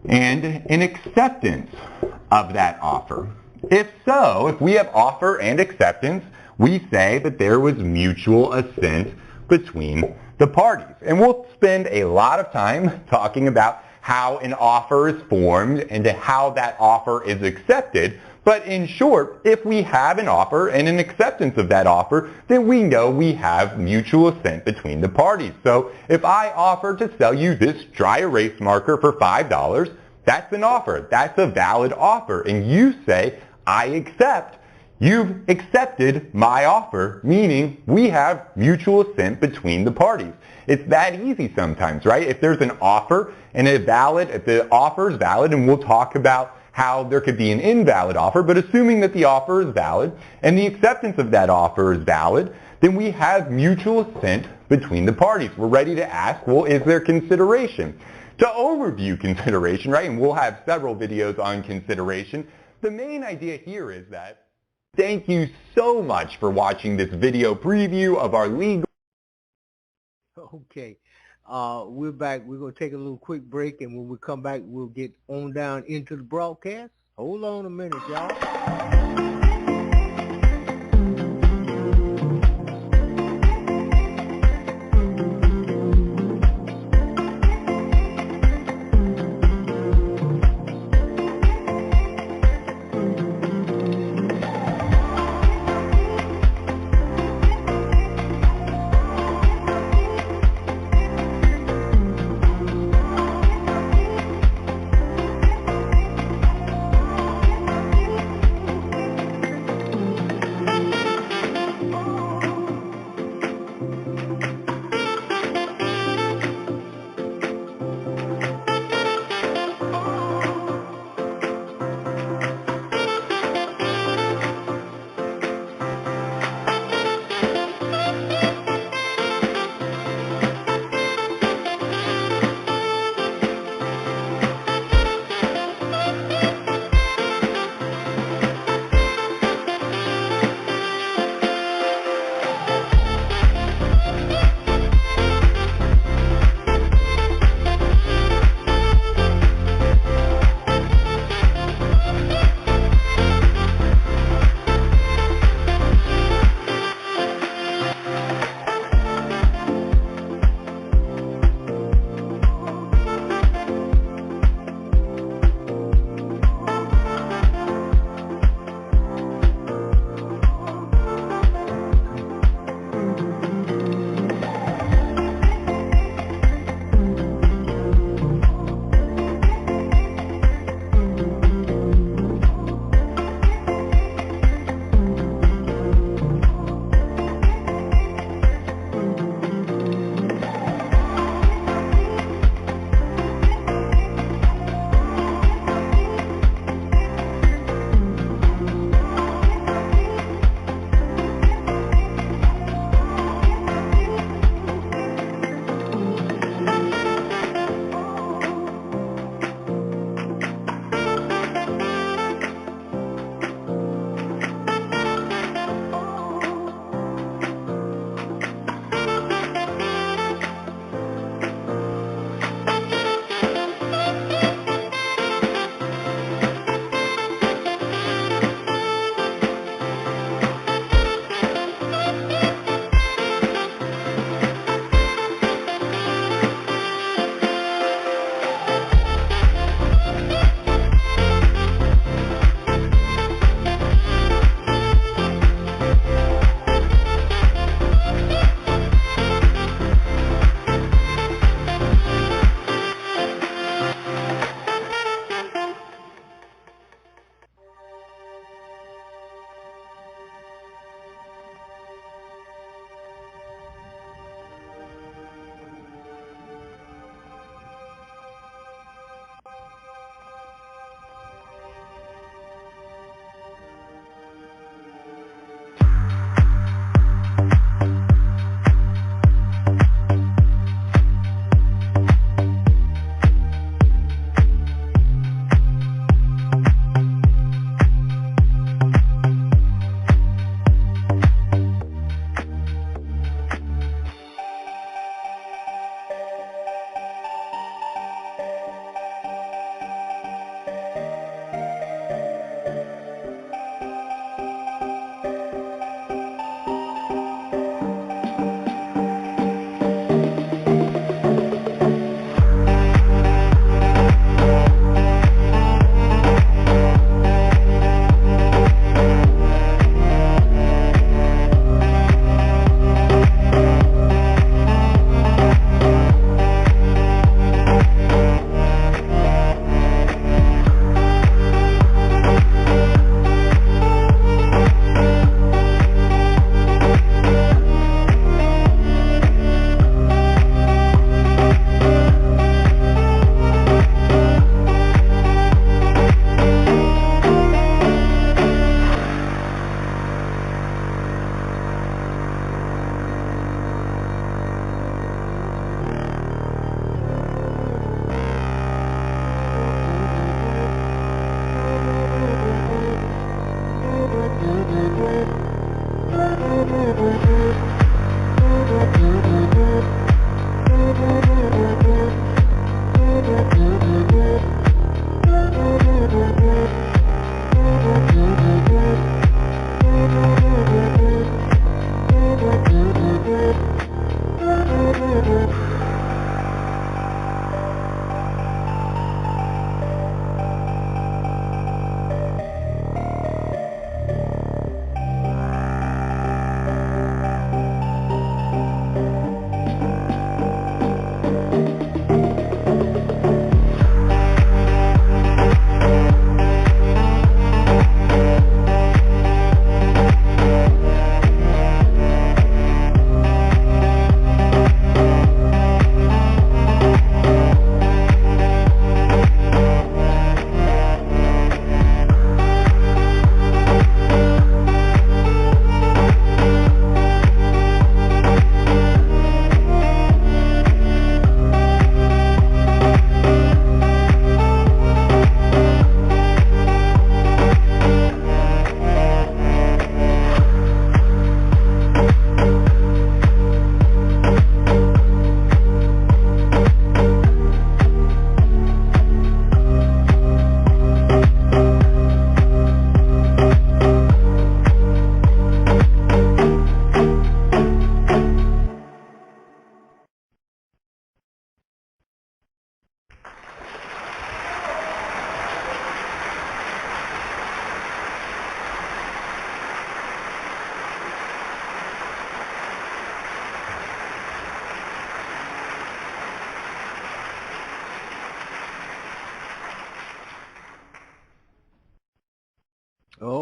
and an acceptance of that offer? If so, if we have offer and acceptance, we say that there was mutual assent between the parties. And we'll spend a lot of time talking about how an offer is formed and how that offer is accepted. But in short, if we have an offer and an acceptance of that offer, then we know we have mutual assent between the parties. So if I offer to sell you this dry erase marker for $5, that's an offer. That's a valid offer. And you say, I accept. You've accepted my offer, meaning we have mutual assent between the parties. It's that easy sometimes, right? If there's an offer and if the offer is valid, and we'll talk about how there could be an invalid offer, but assuming that the offer is valid and the acceptance of that offer is valid, then we have mutual assent between the parties. We're ready to ask, well, is there consideration? To overview consideration, right, and we'll have several videos on consideration, the main idea here is that thank you so much for watching this video preview of our legal. Okay. We're back. We're going to take a little quick break, and when we come back, we'll get on down into the broadcast. Hold on a minute, y'all.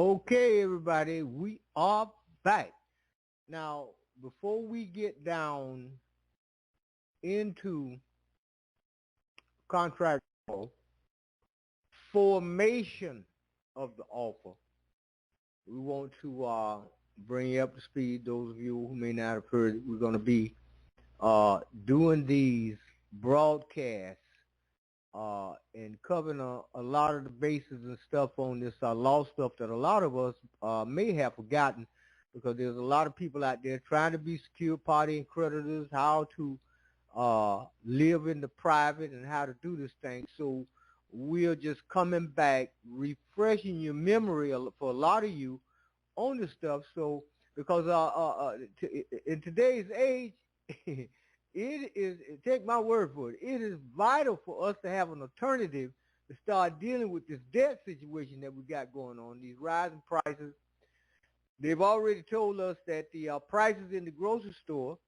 Okay, everybody, we are back. Now, before we get down into contract formation of the offer, we want to bring you up to speed. Those of you who may not have heard, we're going to be doing these broadcasts and covering a lot of the bases and stuff on this law stuff that a lot of us may have forgotten, because there's a lot of people out there trying to be secured party and creditors, how to live in the private and how to do this thing. So we're just coming back, refreshing your memory for a lot of you on this stuff. So because in today's age, it is, take my word for it, it is vital for us to have an alternative to start dealing with this debt situation that we got going on, these rising prices. They've already told us that the prices in the grocery store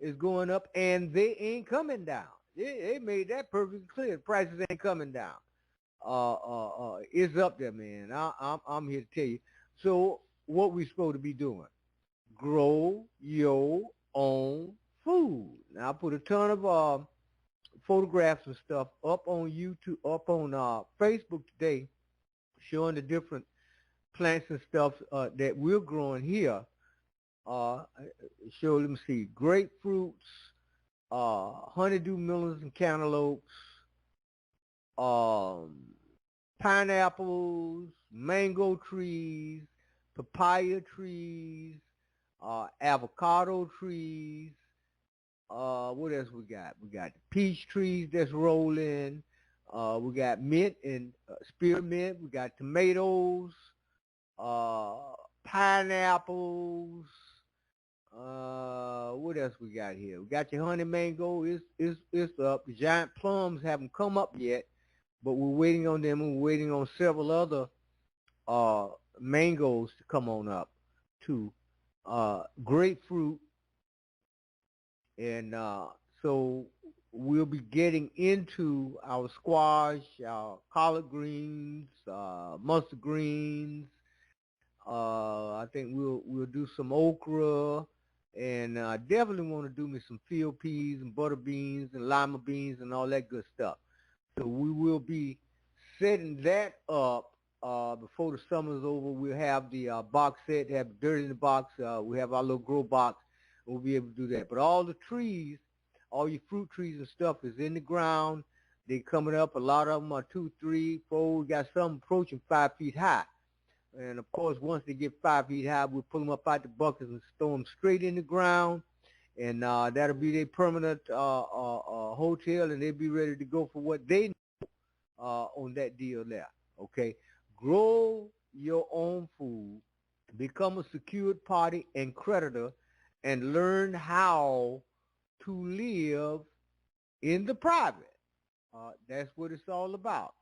is going up, and they ain't coming down. They made that perfectly clear. The prices ain't coming down. It's up there, man. I'm here to tell you. So what we supposed to be doing? Grow your own food. Now I put a ton of photographs and stuff up on YouTube, up on Facebook today, showing the different plants and stuff that we're growing here. Show them, see, grapefruits, honeydew melons and cantaloupes, pineapples, mango trees, papaya trees, avocado trees. What else we got? We got the peach trees that's rolling. We got mint and spearmint. We got tomatoes, pineapples. What else we got here? We got your honey mango. It's up. The giant plums haven't come up yet, but we're waiting on them. We're waiting on several other mangoes to come on up too. Grapefruit. And so we'll be getting into our squash, our collard greens, mustard greens. I think we'll do some okra, and I definitely want to do me some field peas and butter beans and lima beans and all that good stuff. So we will be setting that up before the summer's over. We'll have the box set, have the dirt in the box. We have our little grow box. We'll be able to do that. But all the trees, all your fruit trees and stuff is in the ground. They're coming up. A lot of them are 2, 3, 4. We got some approaching 5 feet high. And, of course, once they get 5 feet high, we'll pull them up out the buckets and store them straight in the ground. And that'll be their permanent hotel, and they'll be ready to go for what they know on that deal there. Okay? Grow your own food. Become a secured party and creditor, and learn how to live in the private. That's what it's all about.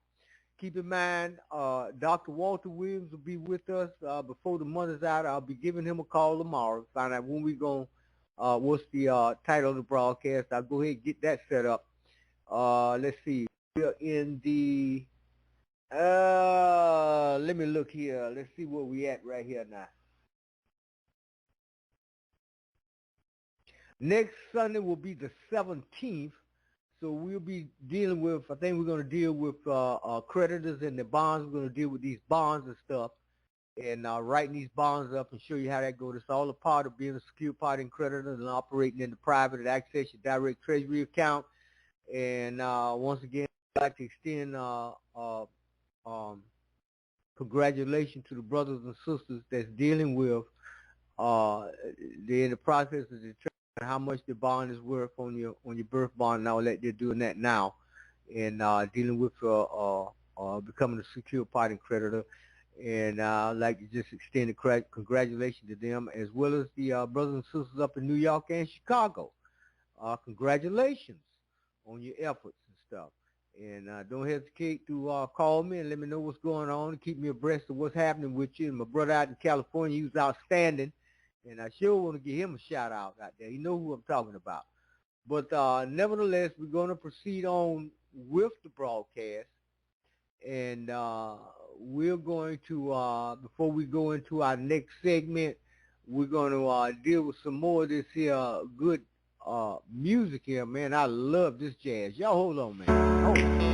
Keep in mind, Dr. Walter Williams will be with us before the month is out. I'll be giving him a call tomorrow, find out when we're going to, what's the title of the broadcast. I'll go ahead and get that set up. Let's see. We're in the, let me look here. Let's see where we at right here now. Next Sunday will be the 17th, so we'll be dealing with, I think we're going to deal with creditors and the bonds. We're going to deal with these bonds and stuff, and writing these bonds up and show you how that goes. It's all a part of being a secured party and creditor and operating in the private and access your direct treasury account. And once again, I'd like to extend congratulations to the brothers and sisters that's dealing with, they're in the process of determining how much the bond is worth on your birth bond and all that. They're doing that now, and dealing with becoming a secure party and creditor. And I'd like to just extend a congratulations to them, as well as the brothers and sisters up in New York and Chicago. Congratulations on your efforts and stuff. And don't hesitate to call me and let me know what's going on and keep me abreast of what's happening with you. And my brother out in California, he was outstanding. And I sure want to give him a shout out there. You know who I'm talking about. But nevertheless, we're going to proceed on with the broadcast. And we're going to, before we go into our next segment, we're going to deal with some more of this here good music here, man. I love this jazz. Y'all hold on, man. Hold on.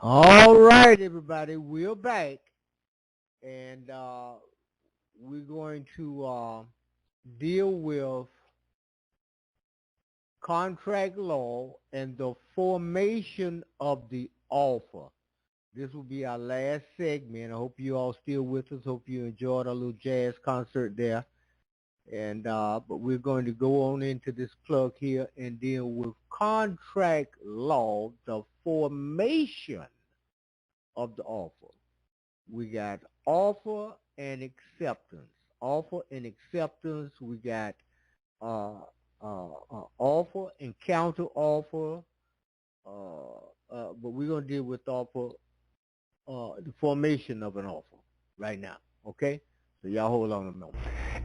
All right, everybody, we're back, and we're going to deal with contract law and the formation of the offer. This will be our last segment. I hope you all still with us. Hope you enjoyed our little jazz concert there. And but we're going to go on into this plug here and deal with contract law, the formation of the offer. We got offer and acceptance. Offer and acceptance. We got offer and counter offer. But we're going to deal with offer, the formation of an offer right now. Okay? So y'all hold on a moment.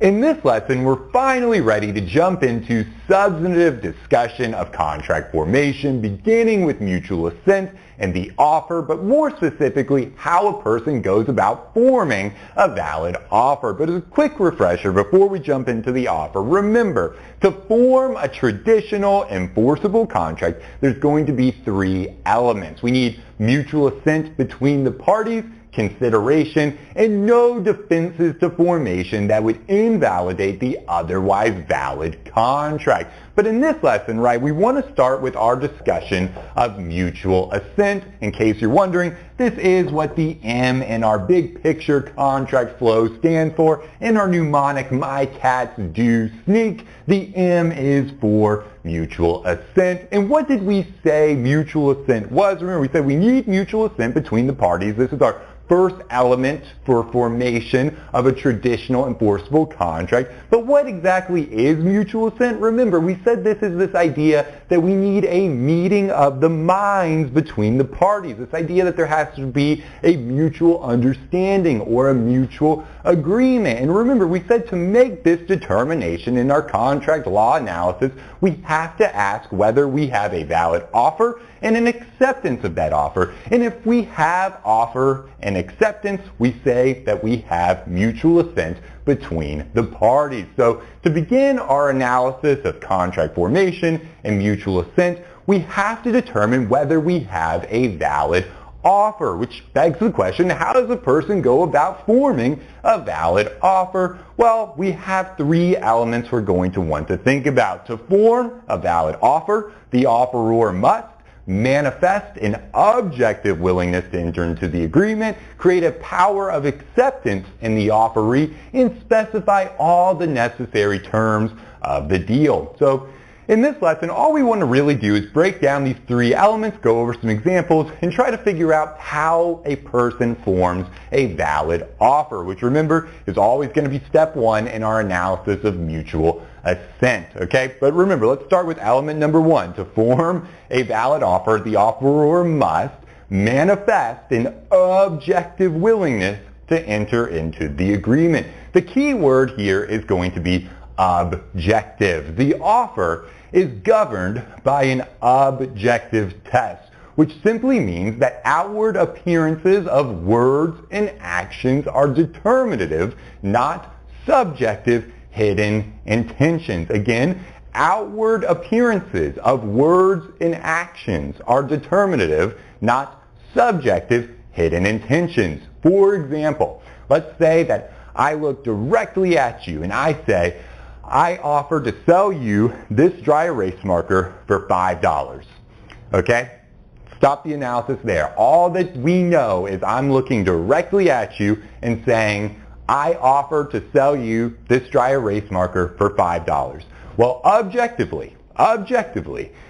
In this lesson, we're finally ready to jump into substantive discussion of contract formation, beginning with mutual assent and the offer, but more specifically, how a person goes about forming a valid offer. But as a quick refresher, before we jump into the offer, remember, to form a traditional enforceable contract, there's going to be 3 elements. We need mutual assent between the parties, consideration, and no defenses to formation that would invalidate the otherwise valid contract. But in this lesson, right, we want to start with our discussion of mutual assent. In case you're wondering, this is what the M in our big picture contract flow stands for. In our mnemonic, my cats do sneak, the M is for mutual assent. And what did we say mutual assent was? Remember, we said we need mutual assent between the parties. This is our first element for formation of a traditional enforceable contract. But what exactly is mutual assent? Remember, we said this is this idea that we need a meeting of the minds between the parties. This idea that there has to be a mutual understanding or a mutual agreement. And remember, we said to make this determination in our contract law analysis, we have to ask whether we have a valid offer and an acceptance of that offer. And if we have offer and acceptance, we say that we have mutual assent between the parties. So to begin our analysis of contract formation and mutual assent, we have to determine whether we have a valid offer, which begs the question, how does a person go about forming a valid offer? Well, we have 3 elements we're going to want to think about. To form a valid offer, the offeror must manifest an objective willingness to enter into the agreement, create a power of acceptance in the offeree, and specify all the necessary terms of the deal. So in this lesson, all we want to really do is break down these 3 elements, go over some examples, and try to figure out how a person forms a valid offer, which remember is always going to be step 1 in our analysis of mutual assent. Okay, but remember, let's start with element number 1. To form a valid offer, the offeror must manifest an objective willingness to enter into the agreement. The key word here is going to be objective. The offer is governed by an objective test, which simply means that outward appearances of words and actions are determinative, not subjective hidden intentions. Again, outward appearances of words and actions are determinative, not subjective hidden intentions. For example, let's say that I look directly at you and I say, I offer to sell you this dry erase marker for $5. Okay? Stop the analysis there. All that we know is I'm looking directly at you and saying, I offer to sell you this dry erase marker for $5. Well, objectively,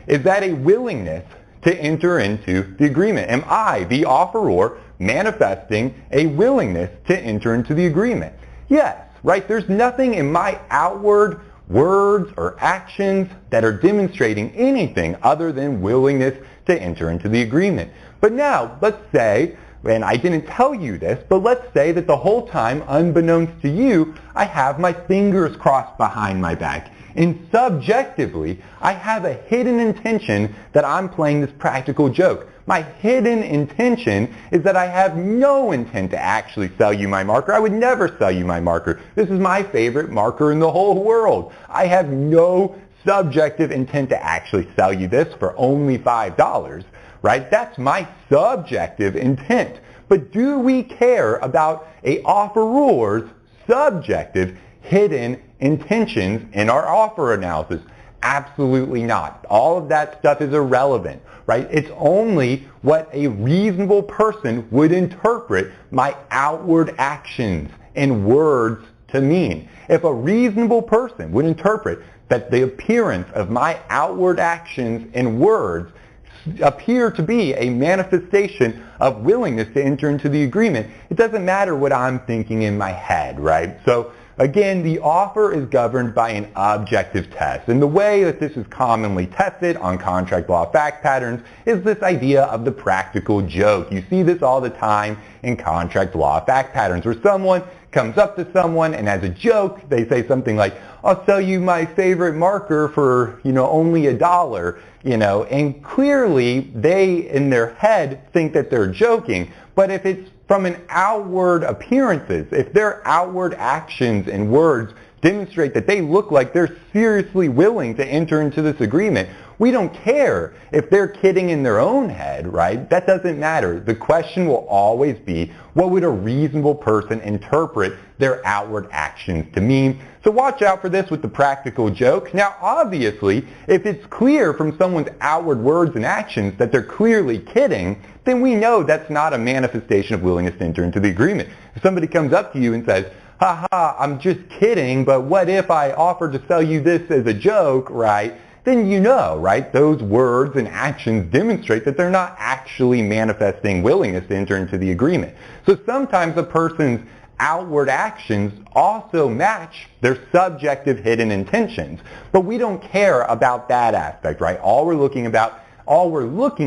is that a willingness to enter into the agreement? Am I, the offeror, manifesting a willingness to enter into the agreement? Yes. Right? There's nothing in my outward words or actions that are demonstrating anything other than willingness to enter into the agreement. But now, let's say, and I didn't tell you this, but let's say that the whole time, unbeknownst to you, I have my fingers crossed behind my back. And subjectively, I have a hidden intention that I'm playing this practical joke. My hidden intention is that I have no intent to actually sell you my marker. I would never sell you my marker. This is my favorite marker in the whole world. I have no subjective intent to actually sell you this for only $5, right? That's my subjective intent. But do we care about a offeror's subjective hidden intentions in our offer analysis? Absolutely not. All of that stuff is irrelevant, right? It's only what a reasonable person would interpret my outward actions and words to mean. If a reasonable person would interpret that the appearance of my outward actions and words appear to be a manifestation of willingness to enter into the agreement, it doesn't matter what I'm thinking in my head, right? So again, the offer is governed by an objective test. And the way that this is commonly tested on contract law fact patterns is this idea of the practical joke. You see this all the time in contract law fact patterns where someone comes up to someone and as a joke they say something like, I'll sell you my favorite marker for, only $1, and clearly they in their head think that they're joking. But if it's from an outward appearances, if their outward actions and words demonstrate that they look like they're seriously willing to enter into this agreement, we don't care if they're kidding in their own head, right? That doesn't matter. The question will always be, what would a reasonable person interpret their outward actions to mean? So watch out for this with the practical joke. Now, obviously, if it's clear from someone's outward words and actions that they're clearly kidding, then we know that's not a manifestation of willingness to enter into the agreement. If somebody comes up to you and says, haha, I'm just kidding, but what if I offered to sell you this as a joke, right? Then you know, right? Those words and actions demonstrate that they're not actually manifesting willingness to enter into the agreement. So sometimes a person's outward actions also match their subjective hidden intentions. But we don't care about that aspect, right? All we're looking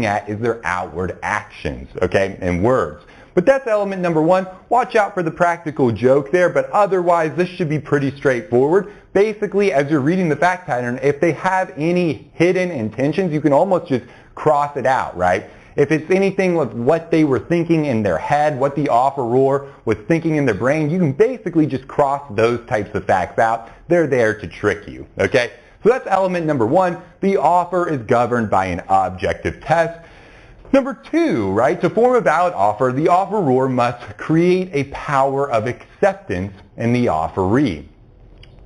at is their outward actions, okay, and words. But that's element number one. Watch out for the practical joke there, but otherwise this should be pretty straightforward. Basically, as you're reading the fact pattern, if they have any hidden intentions, you can almost just cross it out, right? If it's anything with what they were thinking in their head, what the offeror was thinking in their brain, you can basically just cross those types of facts out. They're there to trick you, okay? So that's element number one. The offer is governed by an objective test. Number two, right, to form a valid offer, the offeror must create a power of acceptance in the offeree.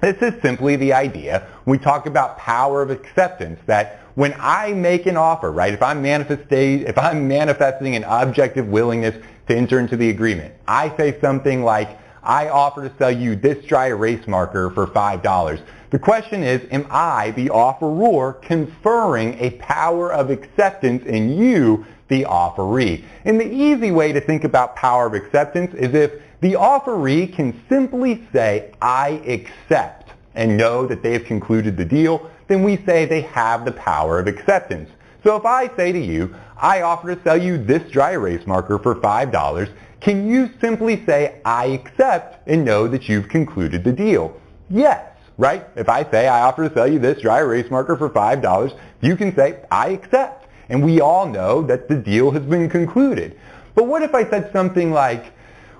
This is simply the idea, when we talk about power of acceptance, that when I make an offer, right, if I'm manifesting an objective willingness to enter into the agreement, I say something like, I offer to sell you this dry erase marker for $5. The question is, am I, the offeror, conferring a power of acceptance in you, the offeree? And the easy way to think about power of acceptance is if the offeree can simply say, I accept, and know that they have concluded the deal, then we say they have the power of acceptance. So if I say to you, I offer to sell you this dry erase marker for $5, can you simply say, I accept, and know that you've concluded the deal? Yes. Right? If I say I offer to sell you this dry erase marker for $5, you can say I accept. And we all know that the deal has been concluded. But what if I said something like,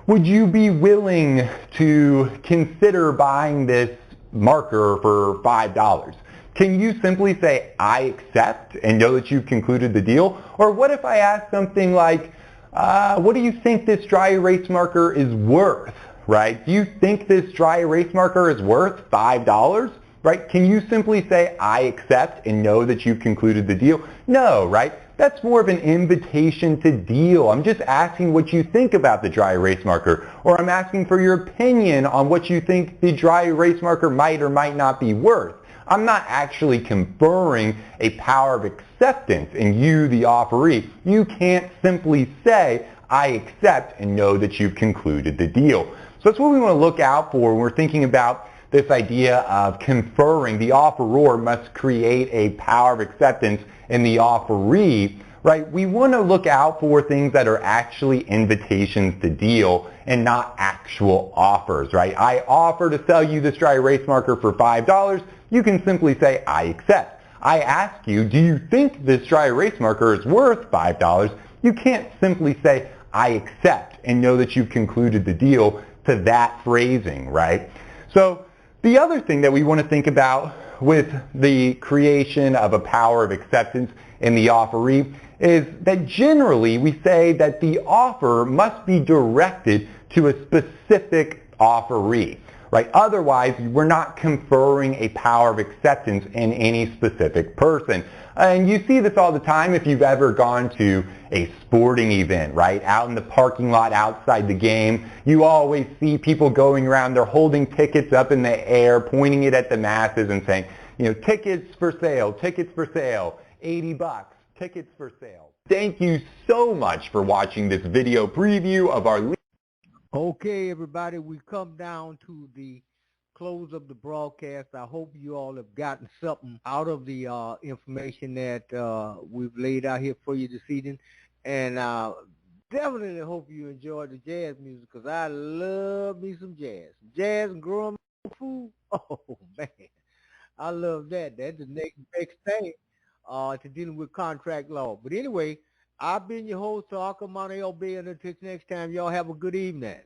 would you be willing to consider buying this marker for $5? Can you simply say I accept and know that you've concluded the deal? Or what if I ask something like, what do you think this dry erase marker is worth? Right? Do you think this dry erase marker is worth $5? Right? Can you simply say, I accept and know that you've concluded the deal? No, right? That's more of an invitation to deal. I'm just asking what you think about the dry erase marker, or I'm asking for your opinion on what you think the dry erase marker might or might not be worth. I'm not actually conferring a power of acceptance in you, the offeree. You can't simply say, I accept and know that you've concluded the deal. So that's what we want to look out for when we're thinking about this idea of conferring. The offeror must create a power of acceptance in the offeree, right? We want to look out for things that are actually invitations to deal and not actual offers, right? I offer to sell you this dry erase marker for $5. You can simply say, I accept. I ask you, do you think this dry erase marker is worth $5? You can't simply say, I accept and know that you've concluded the deal to that phrasing, right? So the other thing that we want to think about with the creation of a power of acceptance in the offeree is that generally we say that the offer must be directed to a specific offeree, right? Otherwise, we're not conferring a power of acceptance in any specific person. And you see this all the time if you've ever gone to a sporting event, right? Out in the parking lot outside the game, you always see people going around, they're holding tickets up in the air, pointing it at the masses and saying, you know, tickets for sale, 80 bucks, tickets for sale. Thank you so much for watching this video preview of our... Okay, everybody, we come down to the close of the broadcast. I hope you all have gotten something out of the information that we've laid out here for you this evening. And definitely hope you enjoyed the jazz music, because I love me some jazz. Jazz and growing food. Oh, man. I love that. That's the next thing to dealing with contract law. But anyway, I've been your host, Tarhaka, Mount LB, and until next time, y'all have a good evening.